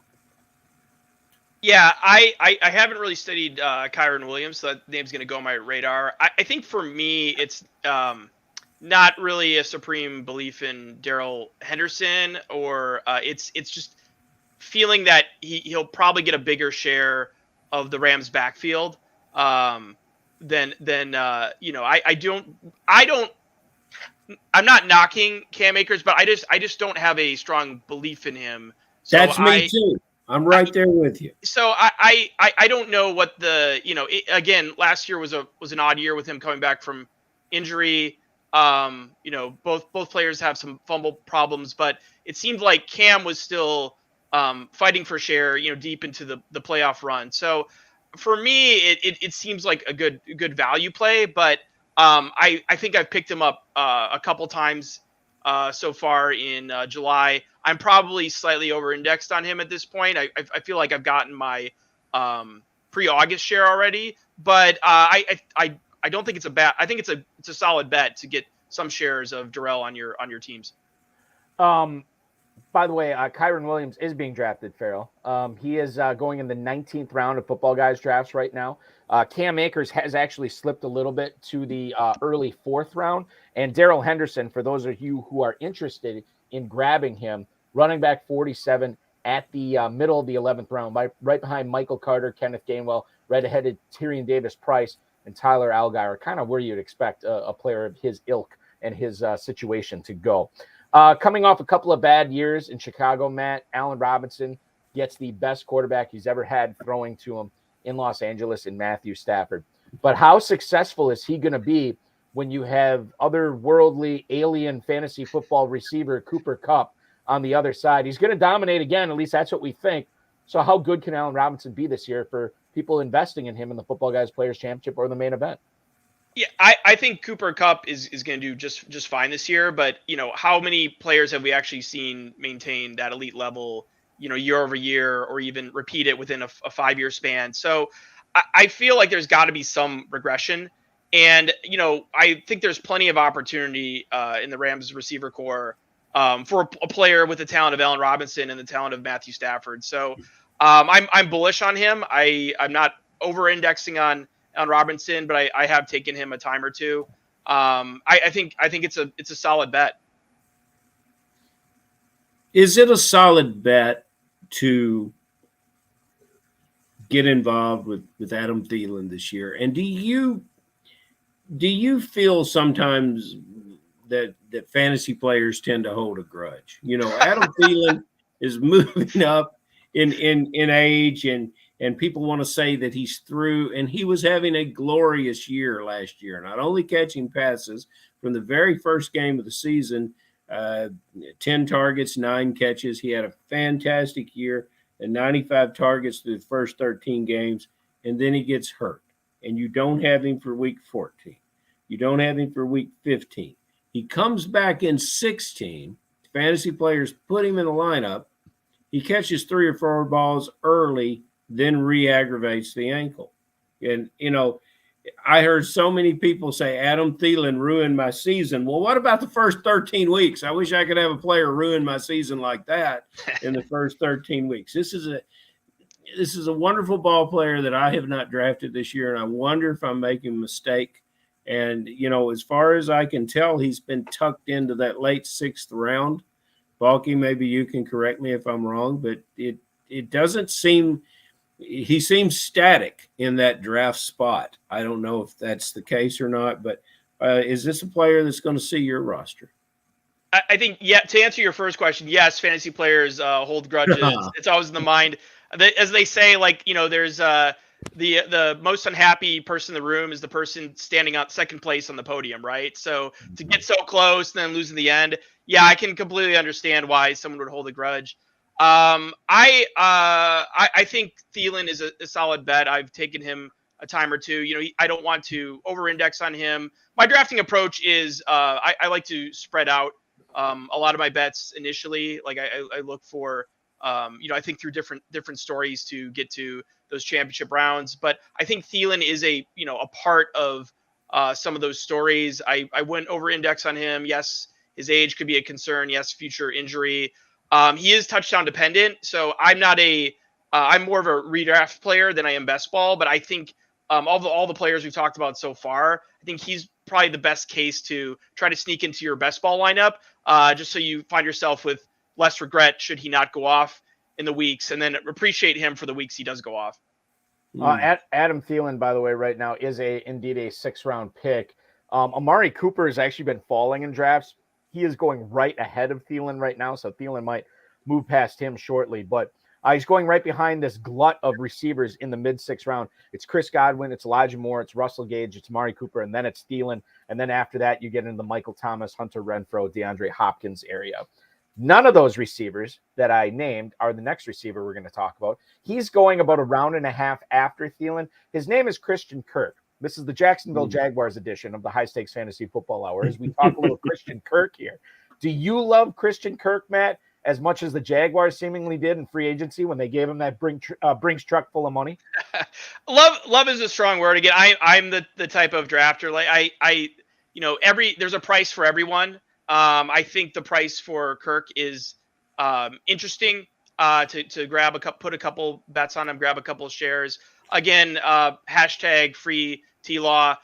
Yeah, I haven't really studied Kyren Williams, so that name's going to go on my radar. I think for me, it's not really a supreme belief in Darrell Henderson, or it's just feeling that he'll probably get a bigger share of the Rams backfield than I don't I'm not knocking Cam Akers, but I just don't have a strong belief in him. So That's me too. I'm right there with you. So I don't know what again, last year was an odd year with him coming back from injury. Both players have some fumble problems, but it seemed like Cam was still fighting for share, deep into the playoff run. So for me, it seems like a good value play, but I think I've picked him up a couple times so far in July. I'm probably slightly over-indexed on him at this point. I feel like I've gotten my pre-August share already, but I don't think it's a bad. I think it's a solid bet to get some shares of Darrell on your teams. By the way, Kyren Williams is being drafted, Farrell. He is going in the 19th round of Football Guys drafts right now. Cam Akers has actually slipped a little bit to the early 4th round. And Darrell Henderson, for those of you who are interested in grabbing him, running back 47 at the middle of the 11th round, right behind Michael Carter, Kenneth Gainwell, right ahead of Tyrion Davis-Price and Tyler Algier, kind of where you'd expect a player of his ilk and his situation to go. Coming off a couple of bad years in Chicago, Matt, Allen Robinson gets the best quarterback he's ever had throwing to him in Los Angeles in Matthew Stafford. But how successful is he going to be when you have otherworldly alien fantasy football receiver Cooper Kupp on the other side? He's going to dominate again, at least that's what we think. So how good can Allen Robinson be this year for people investing in him in the Football Guys Players Championship or the main event? Yeah, I think Cooper Kupp is going to do just fine this year, but how many players have we actually seen maintain that elite level, year over year, or even repeat it within a 5-year span? So I feel like there's got to be some regression, and I think there's plenty of opportunity in the Rams receiver core for a player with the talent of Allen Robinson and the talent of Matthew Stafford. So I'm bullish on him. I'm not over-indexing on Robinson, but I have taken him a time or two. I think it's a solid bet. Is it a solid bet to get involved with Adam Thielen this year? And do you feel sometimes that fantasy players tend to hold a grudge? Adam Thielen is moving up in age, and people want to say that he's through, and he was having a glorious year last year, not only catching passes from the very first game of the season, 10 targets, 9 catches. He had a fantastic year and 95 targets through the first 13 games, and then he gets hurt, and you don't have him for week 14. You don't have him for week 15. He comes back in 16. Fantasy players put him in the lineup. He catches 3 or 4 balls early, then re-aggravates the ankle. And, I heard so many people say Adam Thielen ruined my season. Well, what about the first 13 weeks? I wish I could have a player ruin my season like that in the first 13 weeks. This is a wonderful ball player that I have not drafted this year, and I wonder if I'm making a mistake. And, as far as I can tell, he's been tucked into that late 6th round. Balky, maybe you can correct me if I'm wrong, but it doesn't seem – he seems static in that draft spot. I don't know if that's the case or not, but is this a player that's going to see your roster? I think, yeah, to answer your first question, yes, fantasy players hold grudges. It's always in the mind. As they say, there's the most unhappy person in the room is the person standing on second place on the podium, right? So to get so close and then lose in the end, yeah, I can completely understand why someone would hold a grudge. I think Thielen is a solid bet. I've taken him a time or two. I don't want to over-index on him. My drafting approach is I like to spread out a lot of my bets initially. Like I look for I think through different stories to get to those championship rounds. But I think Thielen is a part of some of those stories. I wouldn't over-index on him. Yes, his age could be a concern. Yes, future injury. He is touchdown dependent, so I'm not I'm more of a redraft player than I am best ball. But I think all the players we've talked about so far, I think he's probably the best case to try to sneak into your best ball lineup, just so you find yourself with less regret should he not go off in the weeks, and then appreciate him for the weeks he does go off. Adam Thielen, by the way, right now is indeed a 6th round pick. Amari Cooper has actually been falling in drafts. He is going right ahead of Thielen right now, so Thielen might move past him shortly. But he's going right behind this glut of receivers in the mid-6th round. It's Chris Godwin, it's Elijah Moore, it's Russell Gage, it's Amari Cooper, and then it's Thielen. And then after that, you get into the Michael Thomas, Hunter Renfrow, DeAndre Hopkins area. None of those receivers that I named are the next receiver we're going to talk about. He's going about a round and a half after Thielen. His name is Christian Kirk. This is the Jacksonville Jaguars edition of the High Stakes Fantasy Football Hour as we talk a little Christian Kirk here. Do you love Christian Kirk, Matt, as much as the Jaguars seemingly did in free agency when they gave him that Brinks truck full of money? Love is a strong word. Again, I'm the type of drafter. Like there's a price for everyone. I think the price for Kirk is interesting to grab put a couple bets on him, grab a couple of shares. Again, hashtag free T-Law.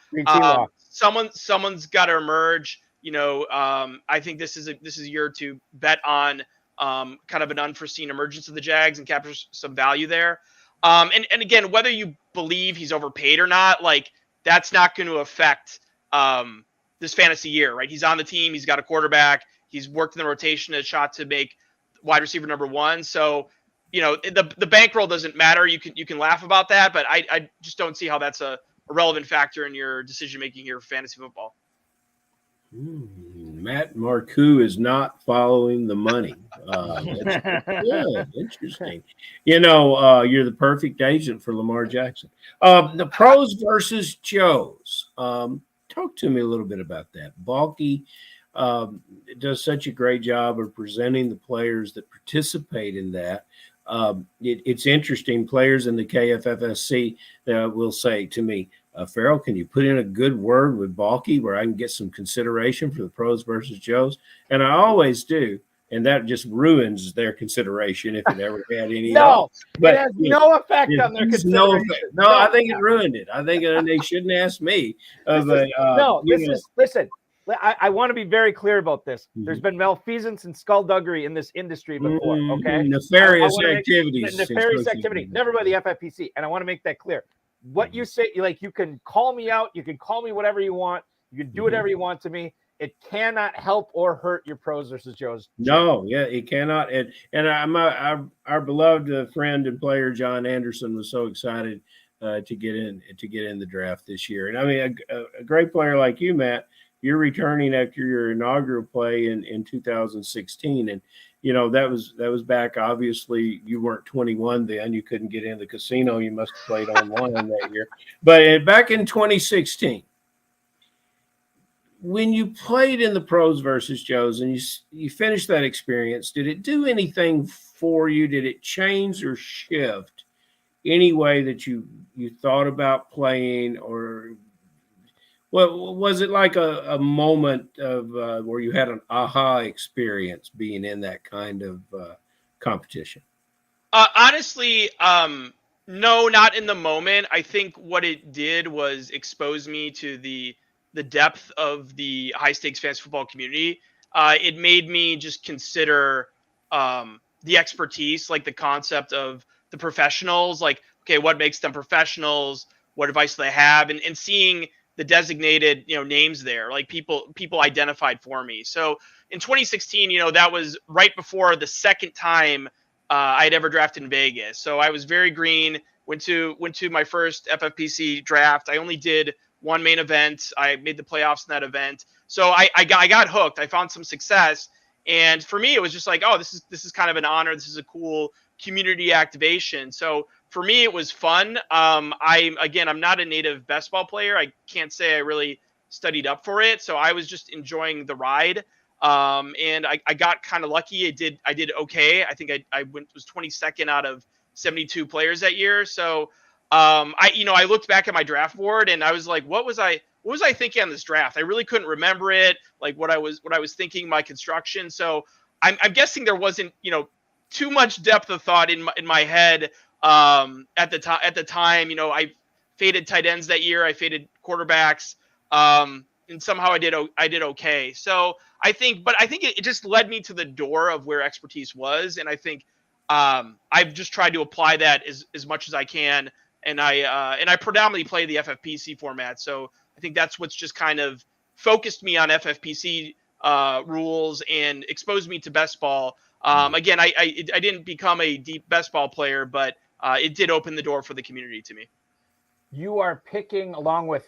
Someone's got to emerge. I think this is a year to bet on kind of an unforeseen emergence of the Jags and capture some value there. And again, whether you believe he's overpaid or not, like that's not going to affect this fantasy year, right? He's on the team. He's got a quarterback. He's worked in the rotation, a shot to make wide receiver number 1. So, the bankroll doesn't matter. You can laugh about that, but I just don't see how that's a relevant factor in your decision making here for fantasy football. Matt Marcou is not following the money. That's good. Interesting. You're the perfect agent for Lamar Jackson. The pros versus Joes. Talk to me a little bit about that. Balky does such a great job of presenting the players that participate in that. It's interesting. Players in the KFFSC will say to me, Farrell, can you put in a good word with Balky where I can get some consideration for the pros versus Joes? And I always do. And that just ruins their consideration if it ever had any. No, but it has no effect on their consideration. No, I think it ruined it. I think they shouldn't ask me. Listen, I want to be very clear about this. There's been malfeasance and skullduggery in this industry before, okay? Nefarious activities. Nefarious activity, never by the FFPC. And I want to make that clear. What you say, like, you can call me out, you can call me whatever you want, you can do whatever you want to me. It cannot help or hurt your pros versus Joes. No, yeah, it cannot. And our beloved friend and player John Anderson was so excited to get in the draft this year. And I mean, a great player like you, Matt, you're returning after your inaugural play in 2016, and that was back. Obviously, you weren't 21 then; you couldn't get in the casino. You must have played online that year. But back in 2016. When you played in the pros versus Joes and you finished that experience, did it do anything for you? Did it change or shift any way that you thought about playing, or was it like a moment of where you had an aha experience being in that kind of competition? Honestly, no, not in the moment. I think what it did was expose me to the depth of the high stakes fantasy football community. It made me just consider the expertise, like the concept of the professionals, like, okay, what makes them professionals? What advice do they have? And seeing the designated, names there, like people identified for me. So in 2016, that was right before the second time I'd ever drafted in Vegas. So I was very green, went to my first FFPC draft. I only did one main event. I made the playoffs in that event. So I got hooked. I found some success. And for me, it was just like, oh, this is kind of an honor. This is a cool community activation. So for me, it was fun. I'm not a native best ball player. I can't say I really studied up for it. So I was just enjoying the ride. And I got kind of lucky. I did okay. I think I was 22nd out of 72 players that year. So I looked back at my draft board and I was like, what was I thinking on this draft? I really couldn't remember it, like what I was thinking, my construction. So I'm guessing there wasn't, too much depth of thought in my head at the time. I faded tight ends that year. I faded quarterbacks. And somehow I did okay. So I think it just led me to the door of where expertise was. And I think I've just tried to apply that as much as I can. And I predominantly play the FFPC format. So I think that's what's just kind of focused me on FFPC rules and exposed me to best ball. Again, I didn't become a deep best ball player, but it did open the door for the community to me. You are picking along with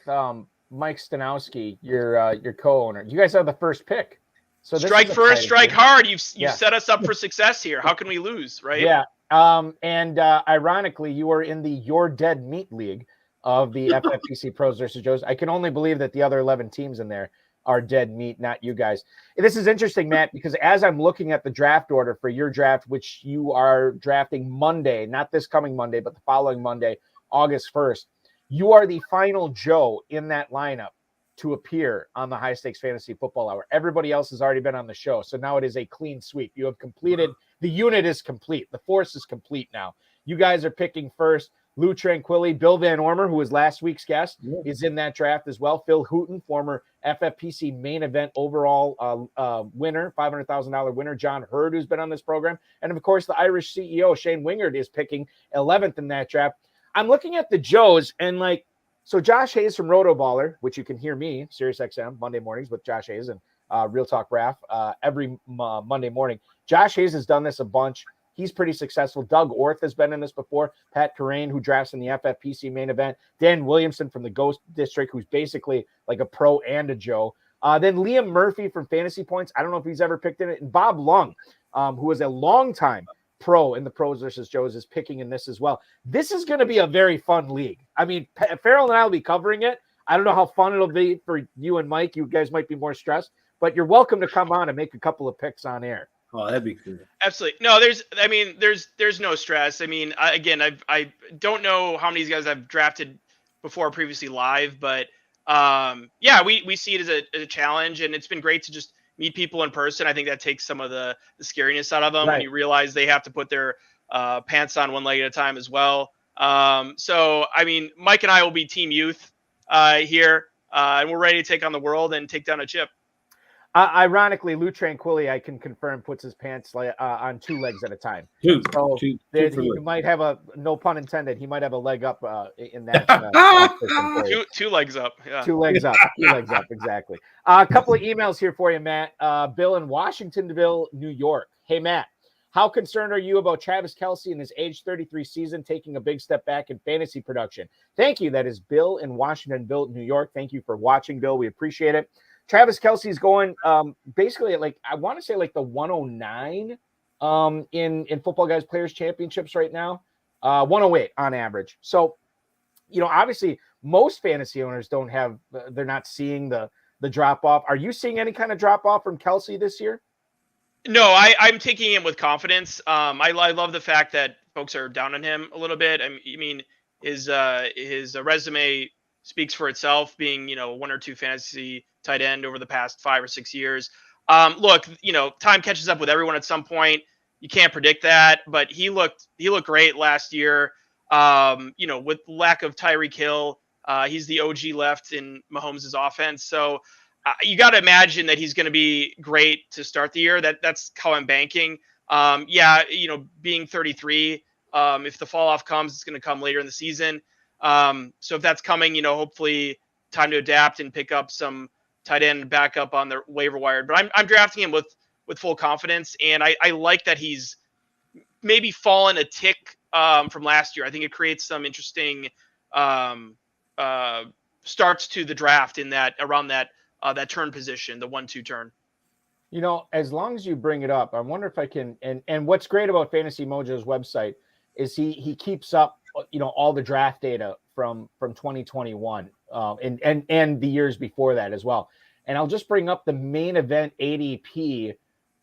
Mike Stanowski, your co-owner. You guys have the first pick. So strike first, strike hard. You've set us up for success here. How can we lose, right? Yeah. And ironically, you are in the Your Dead Meat League of the FFPC Pros versus Joes. I can only believe that the other 11 teams in there are dead meat, not you guys. This is interesting, Matt, because as I'm looking at the draft order for your draft, which you are drafting Monday, not this coming Monday, but the following Monday, August 1st, you are the final Joe in that lineup to appear on the High Stakes Fantasy Football Hour. Everybody else has already been on the show, so now it is a clean sweep. You have completed, the unit is complete. The force is complete now. You guys are picking first. Lou Tranquilli, Bill Van Ormer, who was last week's guest, is in that draft as well. Phil Hooton, former FFPC main event overall winner, $500,000 winner. John Hurd, who's been on this program. And, of course, the Irish CEO, Shane Wingard, is picking 11th in that draft. I'm looking at the Joes, and, so Josh Hayes from Rotoballer, which you can hear me, SiriusXM, Monday mornings with Josh Hayes and Real Talk Raf every Monday morning. Josh Hayes has done this a bunch. He's pretty successful. Doug Orth has been in this before. Pat Carrain, who drafts in the FFPC main event. Dan Williamson from the Ghost District, who's basically like a pro and a Joe. Then Liam Murphy from Fantasy Points. I don't know if he's ever picked in it. And Bob Lung, who is a longtime pro in the Pros versus Joes, is picking in this as well. This is going to be a very fun league. I mean, Farrell and I will be covering it. I don't know how fun it'll be for you and Mike. You guys might be more stressed, but you're welcome to come on and make a couple of picks on air. Oh, that'd be cool. Absolutely. No, there's no stress. I mean, I don't know how many of these guys I've drafted before previously live, but we see it as a challenge, and it's been great to just meet people in person. I think that takes some of the scariness out of them when you realize they have to put their pants on one leg at a time as well. So, I mean, Mike and I will be team youth here, and we're ready to take on the world and take down a chip. Ironically, Lou Tranquilli, I can confirm, puts his pants on two legs at a time. He might have no pun intended, he might have a leg up in that. Two legs up. Yeah. Two legs up. Exactly. A couple of emails here for you, Matt. Bill in Washingtonville, New York. Hey, Matt, how concerned are you about Travis Kelce in his age 33 season taking a big step back in fantasy production? Thank you. That is Bill in Washingtonville, New York. Thank you for watching, Bill. We appreciate it. Travis Kelce is going basically I want to say the 109 in Football Guys Players Championships right now, 108 on average. So, obviously most fantasy owners they're not seeing the drop off. Are you seeing any kind of drop off from Kelce this year? No, I'm taking him with confidence. I love the fact that folks are down on him a little bit. I mean, his resume speaks for itself, being one or two fantasy tight end over the past 5 or 6 years. Look, time catches up with everyone at some point. You can't predict that, but he looked great last year. With lack of Tyreek Hill, he's the OG left in Mahomes' offense. So you got to imagine that he's going to be great to start the year. That's how I'm banking. Being 33, if the fall off comes, it's going to come later in the season. So if that's coming, hopefully time to adapt and pick up some tight end backup on the waiver wire. But I'm drafting him with full confidence, and I like that he's maybe fallen a tick from last year. I think it creates some interesting starts to the draft in that around that turn position, the 1-2 turn. As long as you bring it up, I wonder if I can. And what's great about Fantasy Mojo's website is he keeps up all the draft data from 2021 and the years before that as well. And I'll just bring up the main event ADP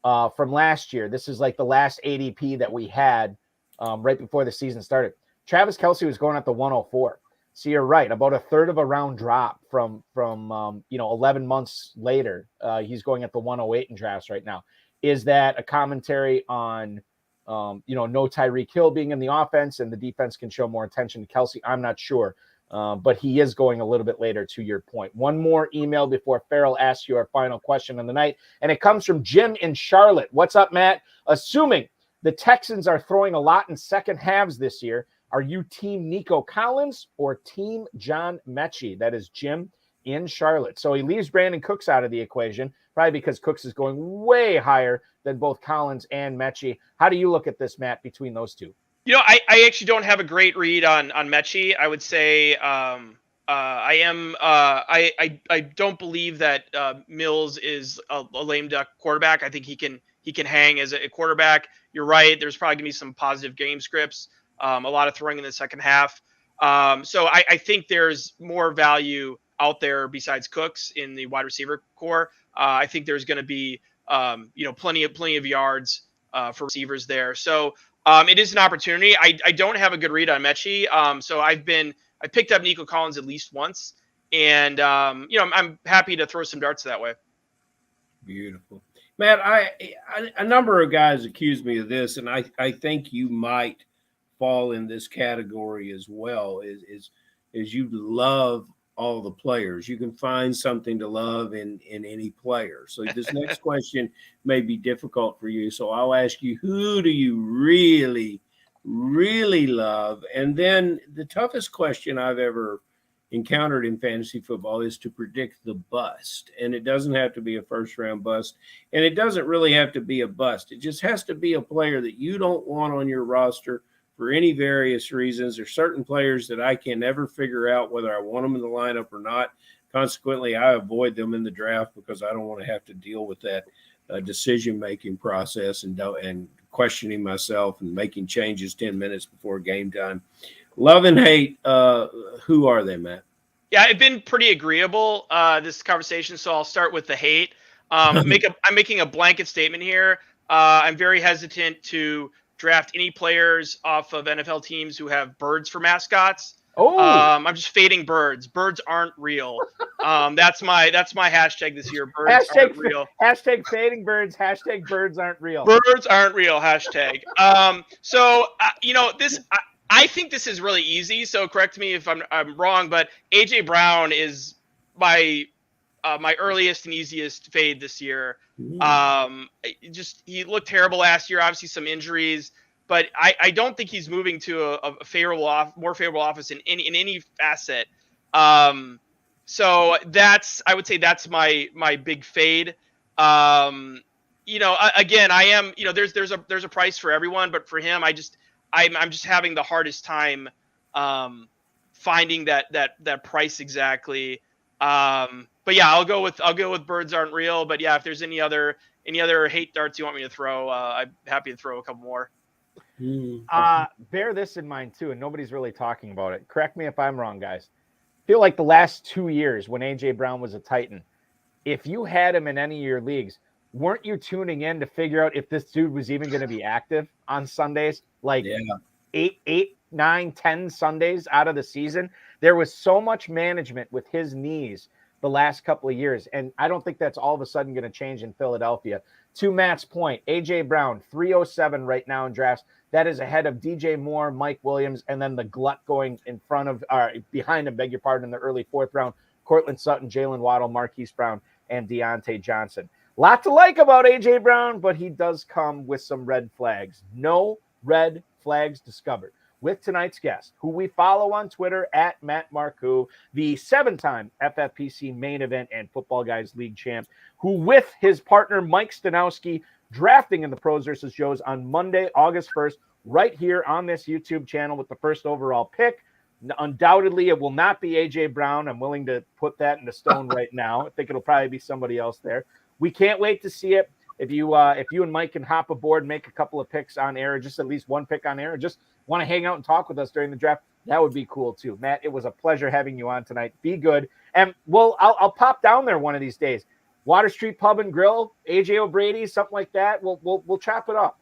from last year. This is the last ADP that we had right before the season started. Travis Kelce was going at the 104. So you're right, about a third of a round drop from 11 months later. He's going at the 108 in drafts right now. Is that a commentary on no Tyreek Hill being in the offense and the defense can show more attention to Kelce? I'm not sure. But he is going a little bit later, to your point. One more email before Farrell asks you our final question of the night, and it comes from Jim in Charlotte. What's up, Matt? Assuming the Texans are throwing a lot in second halves this year, are you team Nico Collins or team John Mechie? That is Jim in Charlotte. So he leaves Brandon Cooks out of the equation, probably because Cooks is going way higher than both Collins and Mechie. How do you look at this, Matt, between those two? I actually don't have a great read on Mechie. I would say I don't believe that Mills is a lame duck quarterback. I think he can hang as a quarterback. You're right. There's probably gonna be some positive game scripts. A lot of throwing in the second half. So I think there's more value out there besides Cooks in the wide receiver core. I think there's going to be plenty of yards for receivers there. So it is an opportunity. I don't have a good read on Mechie. So I picked up Nico Collins at least once, and I'm happy to throw some darts that way. Beautiful. Matt, a number of guys accuse me of this, and I think you might fall in this category as well, is you love all the players. You can find something to love in any player. So this next question may be difficult for you. So I'll ask you, who do you really, really love? And then the toughest question I've ever encountered in fantasy football is to predict the bust. And it doesn't have to be a first-round bust. And it doesn't really have to be a bust. It just has to be a player that you don't want on your roster for any various reasons. There's certain players that I can never figure out whether I want them in the lineup or not. Consequently, I avoid them in the draft because I don't want to have to deal with that decision-making process and questioning myself and making changes 10 minutes before game time. Love and hate, who are they, Matt? Yeah, I've been pretty agreeable this conversation, so I'll start with the hate. I'm making a blanket statement here. I'm very hesitant to draft any players off of NFL teams who have birds for mascots. Oh, I'm just fading birds. Birds aren't real. That's my hashtag this year. Birds aren't real. Hashtag fading birds. Hashtag birds aren't real. Birds aren't real. Hashtag. I think this is really easy. So correct me if I'm wrong, but AJ Brown is my earliest and easiest fade this year. He looked terrible last year. Obviously some injuries, but I don't think he's moving to a more favorable office in any facet. So I would say that's my big fade. Again, I am, there's a price for everyone, but for him, I'm just having the hardest time finding that price exactly. But yeah, I'll go with birds aren't real. But yeah, if there's any other hate darts you want me to throw, I'm happy to throw a couple more. Bear this in mind too, and nobody's really talking about it. Correct me if I'm wrong, guys. I feel like the last 2 years when AJ Brown was a Titan, if you had him in any of your leagues, weren't you tuning in to figure out if this dude was even going to be active on Sundays? Like 8, 9, 10 Sundays out of the season. There was so much management with his knees the last couple of years, and I don't think that's all of a sudden going to change in Philadelphia. To Matt's point, AJ Brown, 307 right now in drafts. That is ahead of DJ Moore, Mike Williams, and then the glut going behind him, beg your pardon, in the early 4th round. Cortland Sutton, Jalen Waddle, Marquise Brown, and Deontay Johnson. Lot to like about AJ Brown, but he does come with some red flags. No red flags discovered with tonight's guest, who we follow on Twitter at Matt Marcou, the 7-time FFPC main event and Football Guys League champ, who with his partner Mike Stanowski drafting in the Pros vs. Joes on Monday, August 1st, right here on this YouTube channel with the first overall pick. Undoubtedly, it will not be AJ Brown. I'm willing to put that into stone right now. I think it'll probably be somebody else there. We can't wait to see it. If you and Mike can hop aboard, make a couple of picks on air, just at least one pick on air, just want to hang out and talk with us during the draft, that would be cool too. Matt, it was a pleasure having you on tonight. Be good, and I'll pop down there one of these days. Water Street Pub and Grill, AJ O'Brady, something like that. We'll chop it up.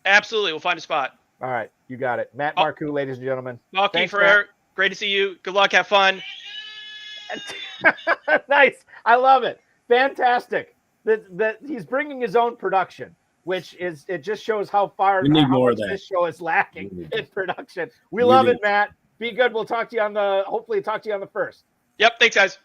Absolutely, we'll find a spot. All right, you got it. Matt Marcou, ladies and gentlemen. Lucky for Eric. Great to see you. Good luck. Have fun. Nice. I love it. Fantastic. That he's bringing his own production, which just shows how far this show is lacking in production. We love it, Matt. Be good. We'll talk to you hopefully talk to you on the 1st. Yep. Thanks, guys.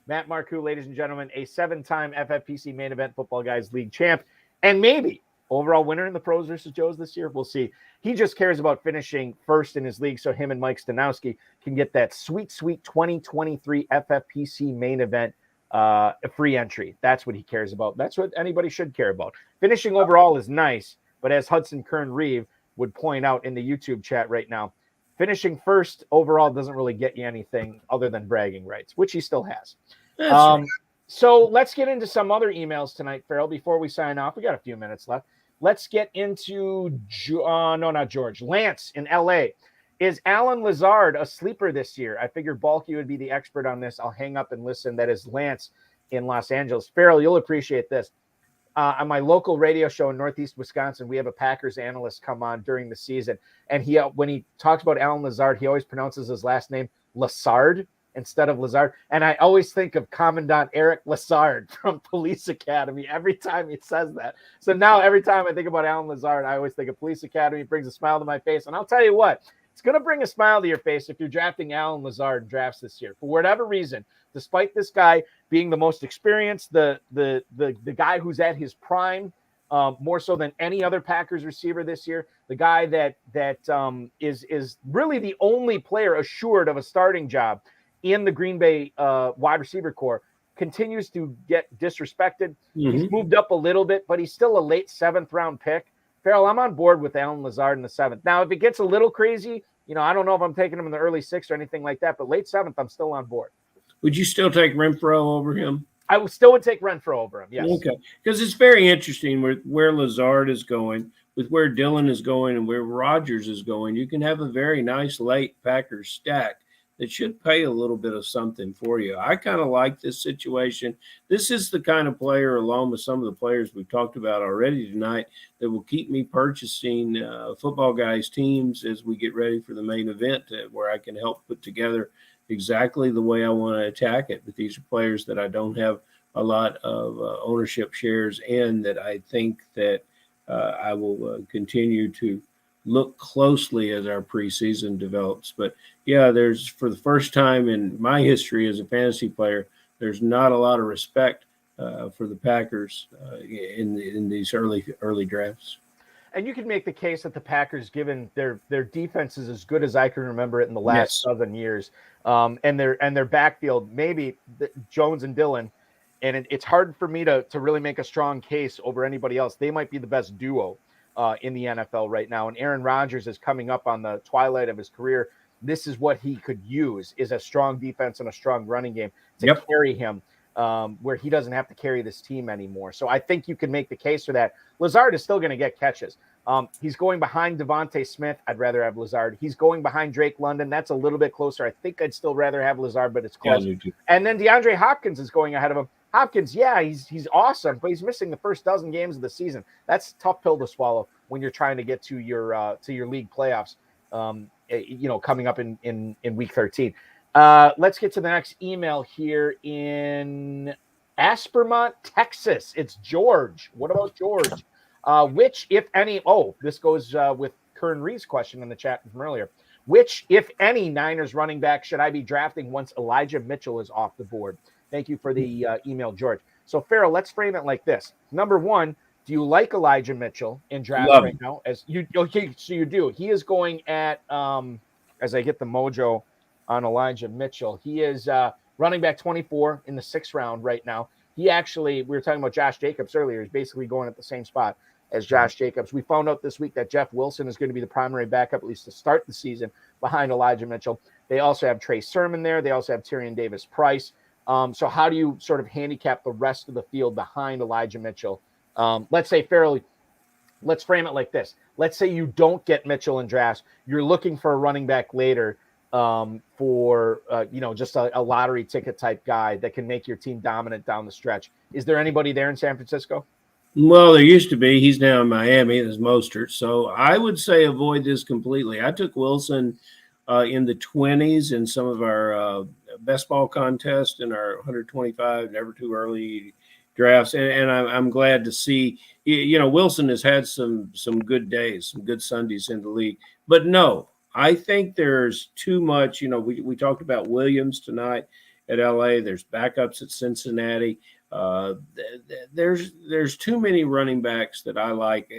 Matt Marcou, ladies and gentlemen, a 7-time FFPC main event Football Guys League champ, and maybe overall winner in the pros versus Joes this year? We'll see. He just cares about finishing first in his league so him and Mike Stanowski can get that sweet 2023 FFPC main event free entry. That's what he cares about. That's what anybody should care about. Finishing overall is nice, but as Hudson Kern-Reeve would point out in the YouTube chat right now, finishing first overall doesn't really get you anything other than bragging rights, which he still has. Right. So let's get into some other emails tonight, Farrell, before we sign off. We got a few minutes left. Let's get into not George. Lance in LA. Is Alan Lazard a sleeper this year? I figured Balky would be the expert on this. I'll hang up and listen. That is Lance in Los Angeles. Farrell, you'll appreciate this. On my local radio show in Northeast Wisconsin, we have a Packers analyst come on during the season. And when he talks about Alan Lazard, he always pronounces his last name Lassard instead of Lazard. And I always think of Commandant Eric Lassard from Police Academy every time he says that. So now every time I think about Alan Lazard, I always think of Police Academy. It brings a smile to my face. And I'll tell you what, it's going to bring a smile to your face if you're drafting Alan Lazard in drafts this year. For whatever reason, despite this guy being the most experienced, the guy who's at his prime, more so than any other Packers receiver this year, the guy that is really the only player assured of a starting job in the Green Bay wide receiver core, continues to get disrespected. Mm-hmm. He's moved up a little bit, but he's still a late 7th round pick. Farrell, I'm on board with Alan Lazard in the 7th. Now, if it gets a little crazy, I don't know if I'm taking him in the early 6th or anything like that, but late 7th, I'm still on board. Would you still take Renfro over him? I still would take Renfro over him, yes. Okay, because it's very interesting where Lazard is going, with where Thielen is going and where Rodgers is going. You can have a very nice late Packers stack that should pay a little bit of something for you. I kind of like this situation. This is the kind of player, along with some of the players we've talked about already tonight, that will keep me purchasing Football Guys teams as we get ready for the main event, where I can help put together exactly the way I want to attack it. But these are players that I don't have a lot of ownership shares in, that I think that I will continue to look closely as our preseason develops. But yeah, there's, for the first time in my history as a fantasy player, there's not a lot of respect for the Packers in these early drafts. And you can make the case that the Packers, given their defense is as good as I can remember it in the last 7 years, and their backfield, maybe Jones and Thielen, and it's hard for me to really make a strong case over anybody else. They might be the best duo in the NFL right now. And Aaron Rodgers is coming up on the twilight of his career. This is what he could use, is a strong defense and a strong running game to carry him, where he doesn't have to carry this team anymore. So I think you can make the case for that. Lazard is still going to get catches. He's going behind Devontae Smith. I'd rather have Lazard. He's going behind Drake London. That's a little bit closer. I think I'd still rather have Lazard, but it's close. Yeah, and then DeAndre Hopkins is going ahead of him. Hopkins, yeah, he's awesome, but he's missing the first dozen games of the season. That's a tough pill to swallow when you're trying to get to your league playoffs, coming up in week 13. Let's get to the next email here in Aspermont, Texas. It's George. What about George? Which, if any, this goes with Kern Reeves' question in the chat from earlier. Which, if any, Niners running back should I be drafting once Elijah Mitchell is off the board? Thank you for the email, George. So, Farrell, let's frame it like this. Number one, do you like Elijah Mitchell in drafts right now? As you okay, so you do. He is going at as I get the mojo on Elijah Mitchell. He is running back 24 in the 6th round right now. He actually, we were talking about Josh Jacobs earlier, he's basically going at the same spot as Josh Jacobs. We found out this week that Jeff Wilson is going to be the primary backup, at least to start the season, behind Elijah Mitchell. They also have Trey Sermon there. They also have Tyrion Davis-Price. So how do you sort of handicap the rest of the field behind Elijah Mitchell? Let's say fairly, let's frame it like this. Let's say you don't get Mitchell in drafts. You're looking for a running back later for, just a lottery ticket type guy that can make your team dominant down the stretch. Is there anybody there in San Francisco? Well, there used to be. He's now in Miami. There's Mostert. So I would say avoid this completely. I took Wilson in the 20s in some of our best ball contests in our 125 never too early drafts, and I'm glad to see Wilson has had some good days, some good Sundays in the league. But no, I think there's too much. We talked about Williams tonight at LA. There's backups at Cincinnati. There's too many running backs that I like,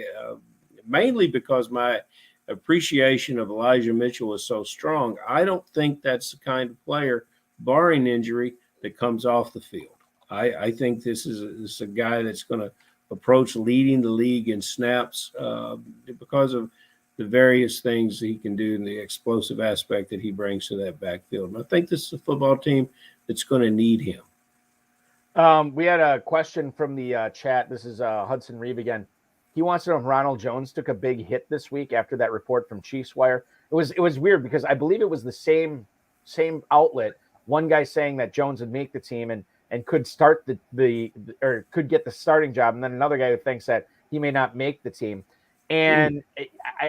mainly because my appreciation of Elijah Mitchell is so strong. I don't think that's the kind of player, barring injury, that comes off the field. I think this is a guy that's going to approach leading the league in snaps because of the various things he can do and the explosive aspect that he brings to that backfield. And I think this is a football team that's going to need him. We had a question from the chat. This is Hudson Reeve again. He wants to know if Ronald Jones took a big hit this week after that report from Chiefs Wire. It was weird because I believe it was the same outlet. One guy saying that Jones would make the team and could start or could get the starting job, and then another guy who thinks that he may not make the team. And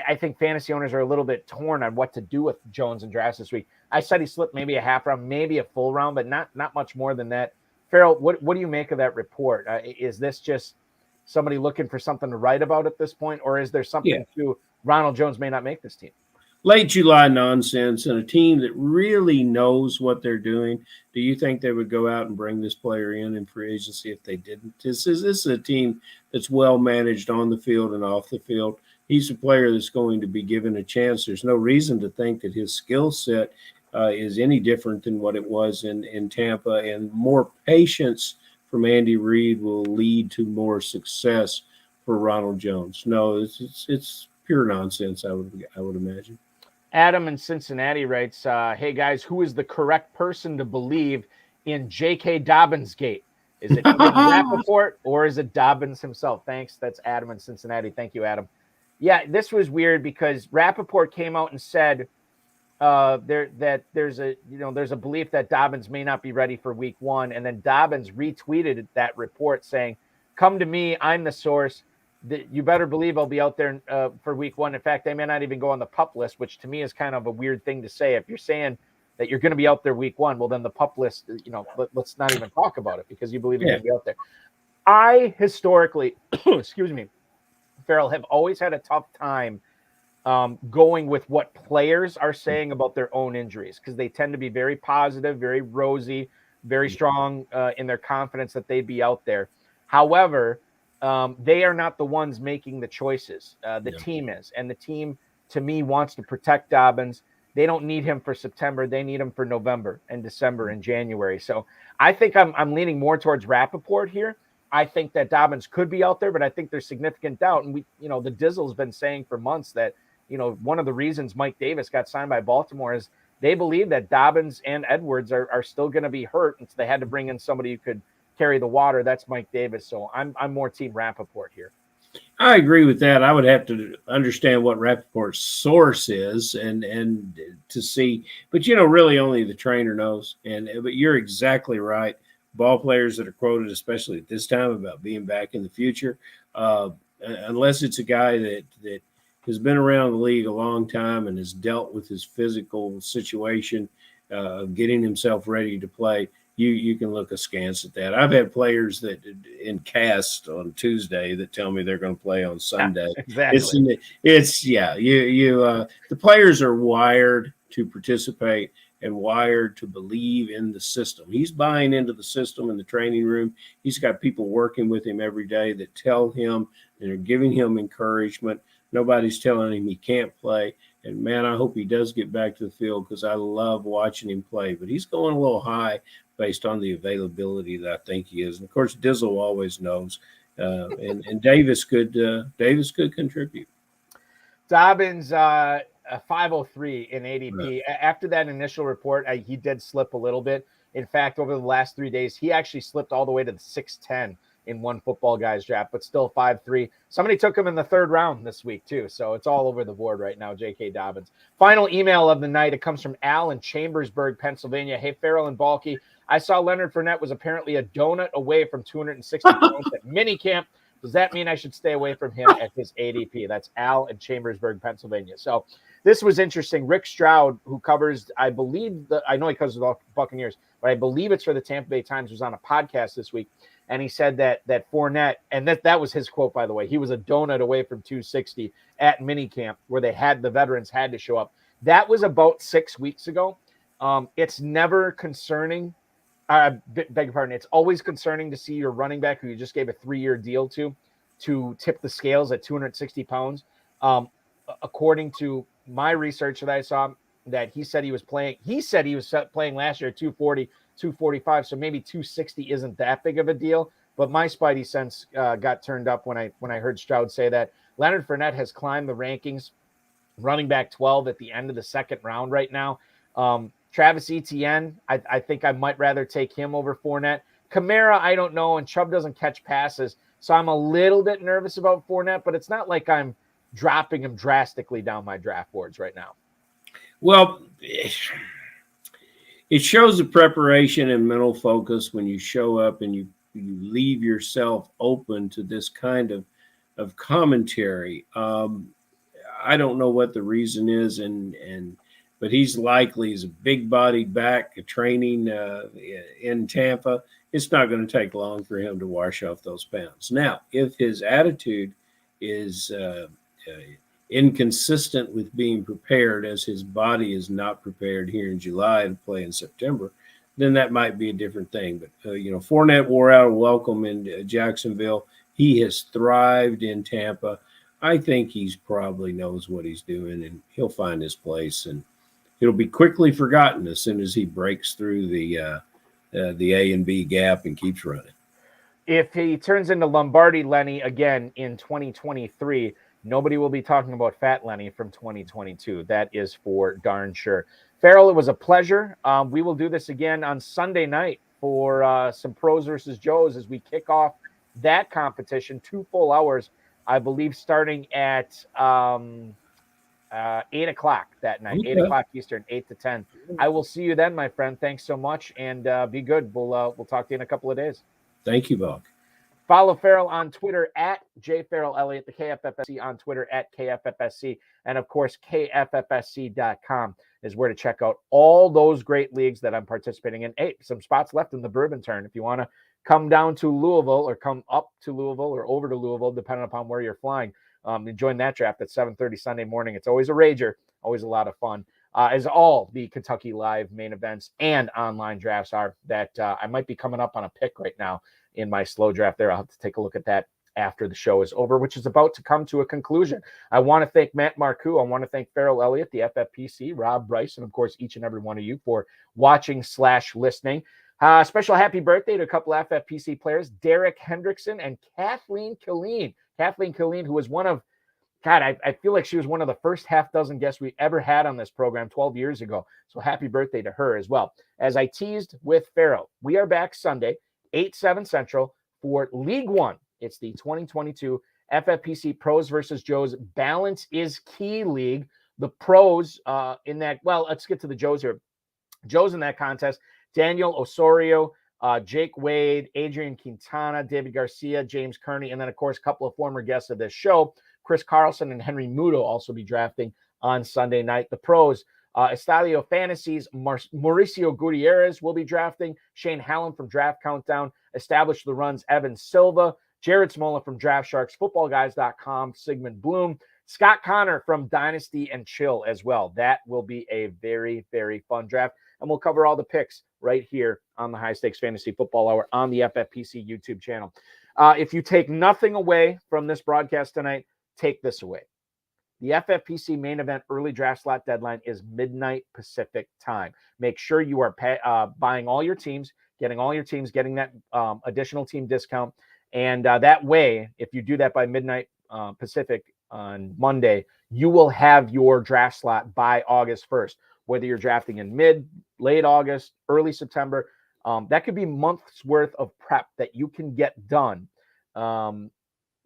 I think fantasy owners are a little bit torn on what to do with Jones in drafts this week. I said he slipped maybe a half round, maybe a full round, but not much more than that. Farrell, what do you make of that report? Is this just somebody looking for something to write about at this point, or is there something to Ronald Jones may not make this team? Late July nonsense and a team that really knows what they're doing. Do you think they would go out and bring this player in free agency if they didn't? This is a team that's well managed on the field and off the field. He's a player that's going to be given a chance. There's no reason to think that his skill set is any different than what it was in Tampa, and more patience from Andy Reid will lead to more success for Ronald Jones. No, it's pure nonsense, I would imagine. Adam in Cincinnati writes, hey guys, who is the correct person to believe in J.K. Dobbins gate? Is it Rappaport or is it Dobbins himself? Thanks. That's Adam in Cincinnati. Thank you, Adam. Yeah, this was weird because Rappaport came out and said there's a belief that Dobbins may not be ready for week 1. And then Dobbins retweeted that report saying, come to me, I'm the source. You better believe I'll be out there for week 1. In fact, they may not even go on the PUP list, which to me is kind of a weird thing to say. If you're saying that you're going to be out there week 1, well, then the PUP list, let's not even talk about it because you believe you're going to be out there. I historically, excuse me, Farrell, have always had a tough time going with what players are saying about their own injuries because they tend to be very positive, very rosy, very strong in their confidence that they'd be out there. However, they are not the ones making the choices. The team is. And the team, to me, wants to protect Dobbins. They don't need him for September. They need him for November and December and January. So I think I'm leaning more towards Rappaport here. I think that Dobbins could be out there, but I think there's significant doubt. And the Dizzle's been saying for months that, one of the reasons Mike Davis got signed by Baltimore is they believe that Dobbins and Edwards are still going to be hurt. And so they had to bring in somebody who could carry the water. That's Mike Davis. So I'm more team Rappaport here. I agree with that. I would have to understand what Rappaport's source is and to see, but really only the trainer knows. But you're exactly right. Ball players that are quoted, especially at this time, about being back in the future, unless it's a guy that has been around the league a long time and has dealt with his physical situation, getting himself ready to play. You can look askance at that. I've had players that in cast on Tuesday that tell me they're going to play on Sunday. Exactly. The players are wired to participate and wired to believe in the system. He's buying into the system in the training room. He's got people working with him every day that tell him and are giving him encouragement. Nobody's telling him he can't play. And, man, I hope he does get back to the field because I love watching him play. But he's going a little high based on the availability that I think he is. And, of course, Dizzle always knows. And Davis could contribute. Dobbins, 503 in ADP. Right. After that initial report, he did slip a little bit. In fact, over the last 3 days, he actually slipped all the way to the 610 in one football guy's draft, but still 5'3". Somebody took him in the 3rd round this week too. So it's all over the board right now, J.K. Dobbins. Final email of the night. It comes from Al in Chambersburg, Pennsylvania. Hey, Farrell and Balky. I saw Leonard Fournette was apparently a donut away from 260 pounds at minicamp. Does that mean I should stay away from him at his ADP? That's Al in Chambersburg, Pennsylvania. So this was interesting. Rick Stroud, who covers, I know he covers the Buccaneers, but I believe it's for the Tampa Bay Times, was on a podcast this week. And he said that Fournette, and that was his quote, by the way, he was a donut away from 260 at minicamp where the veterans had to show up. That was about 6 weeks ago. It's never concerning beg your pardon. It's always concerning to see your running back who you just gave a 3-year deal to tip the scales at 260 pounds. According to my research that I saw, that he said he was playing last year at 240, 245. So maybe 260 isn't that big of a deal. But my spidey sense got turned up when I heard Stroud say that. Leonard Fournette has climbed the rankings, running back 12 at the end of the second round right now. Travis Etienne, I think I might rather take him over Fournette. Kamara, I don't know, and Chubb doesn't catch passes, so I'm a little bit nervous about Fournette, but it's not like I'm dropping him drastically down my draft boards right now. Well, it shows the preparation and mental focus when you show up and you leave yourself open to this kind of commentary. I don't know what the reason is, but he's a big-bodied back training in Tampa. It's not going to take long for him to wash off those pounds. Now, if his attitude is inconsistent with being prepared, as his body is not prepared here in July to play in September, then that might be a different thing. But, Fournette wore out a welcome in Jacksonville. He has thrived in Tampa. I think he's probably knows what he's doing, and he'll find his place, and it'll be quickly forgotten as soon as he breaks through the A and B gap and keeps running. If he turns into Lombardi Lenny again in 2023, nobody will be talking about Fat Lenny from 2022. That is for darn sure. Farrell, it was a pleasure. We will do this again on Sunday night for some pros versus Joes as we kick off that competition. 2 full hours, I believe, starting at 8 o'clock that night, Okay. 8 o'clock Eastern, 8 to 10. I will see you then, my friend. Thanks so much, and be good. We'll talk to you in a couple of days. Thank you, Buck. Follow Farrell on Twitter at jfarrellelliott, the KFFSC on Twitter at KFFSC, and of course, KFFSC.com is where to check out all those great leagues that I'm participating in. Hey, some spots left in the Bourbon Turn. If you want to come down to Louisville or come up to Louisville or over to Louisville, depending upon where you're flying, and join that draft at 7:30 Sunday morning. It's always a rager, always a lot of fun, as all the Kentucky Live main events and online drafts are. That I might be coming up on a pick right now in my slow draft there. I'll have to take a look at that after the show is over, which is about to come to a conclusion. I want to thank Matt Marcou. I want to thank Farrell Elliott, the FFPC, Rob Bryce, and of course, each and every one of you for watching/listening. Special happy birthday to a couple FFPC players, Derek Hendrickson and Kathleen Killeen. Kathleen Killeen, who was one of, I feel like she was one of the first half dozen guests we ever had on this program 12 years ago. So happy birthday to her as well. As I teased with Farrell, we are back Sunday, 8/7 Central for League One. It's the 2022 FFPC Pros versus Joes Balance is Key League. The pros in that, well, let's get to the Joes here. Joes in that contest, Daniel Osorio, Jake Wade, Adrian Quintana, David Garcia, James Kearney, and then, of course, a couple of former guests of this show, Chris Carlson and Henry Muto, also be drafting on Sunday night. The pros, Estadio Fantasies, Mauricio Gutierrez will be drafting, Shane Hallam from Draft Countdown, Establish the Runs, Evan Silva, Jared Smola from Draft Sharks, FootballGuys.com, Sigmund Bloom, Scott Connor from Dynasty and Chill as well. That will be a very, very fun draft, and we'll cover all the picks right here on the High Stakes Fantasy Football Hour on the FFPC YouTube channel. If you take nothing away from this broadcast tonight, take this away. The FFPC main event early draft slot deadline is midnight Pacific time. Make sure you are buying all your teams, getting that additional team discount. And that way, if you do that by midnight Pacific on Monday, you will have your draft slot by August 1st. Whether you're drafting in late August, early September, that could be months worth of prep that you can get done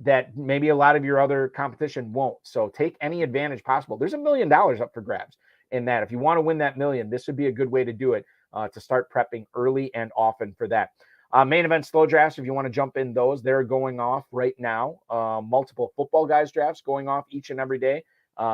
that maybe a lot of your other competition won't. So take any advantage possible. There's $1 million up for grabs in that. If you want to win that million, this would be a good way to do it, to start prepping early and often for that. Main event slow drafts, if you want to jump in those, they're going off right now. Multiple Football Guys drafts going off each and every day.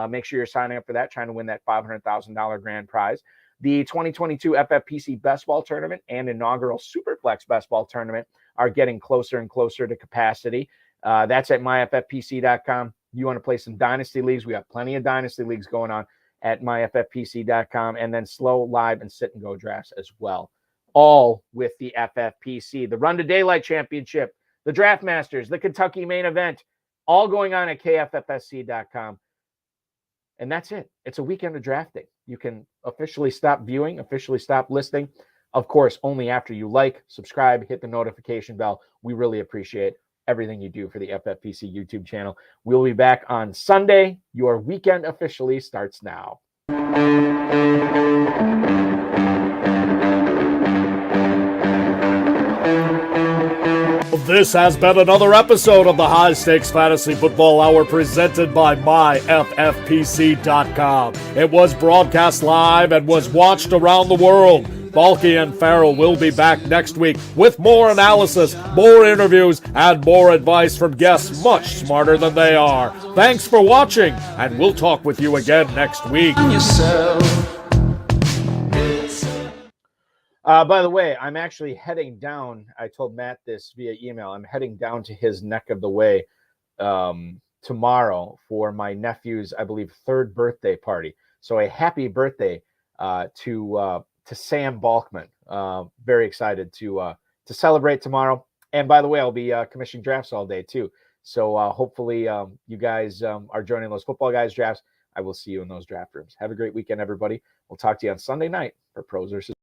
Make sure you're signing up for that, trying to win that $500,000 grand prize. The 2022 FFPC Best Ball Tournament and inaugural Superflex Best Ball Tournament are getting closer and closer to capacity. That's at myffpc.com. You want to play some Dynasty Leagues? We have plenty of Dynasty Leagues going on at myffpc.com, and then slow, live, and sit and go drafts as well all with the FFPC. The Run to Daylight Championship, the Draft Masters, the Kentucky main event, all going on at kffsc.com. And that's it. It's a weekend of drafting. You can officially stop viewing, officially stop listening. Of course, only after you like, subscribe, hit the notification bell. We really appreciate everything you do for the FFPC YouTube channel. We'll be back on Sunday. Your weekend officially starts now. This has been another episode of the High Stakes Fantasy Football Hour presented by myffpc.com. It was broadcast live and was watched around the world. Balky and Farrell will be back next week with more analysis, more interviews, and more advice from guests much smarter than they are. Thanks for watching, and we'll talk with you again next week. By the way, I'm actually heading down. I told Matt this via email. I'm heading down to his neck of the way tomorrow for my nephew's, I believe, 3rd birthday party. So a happy birthday to Sam Balkman. Very excited to celebrate tomorrow. And by the way, I'll be commissioning drafts all day too. So hopefully you guys are joining those football guys drafts. I will see you in those draft rooms. Have a great weekend, everybody. We'll talk to you on Sunday night for Pros versus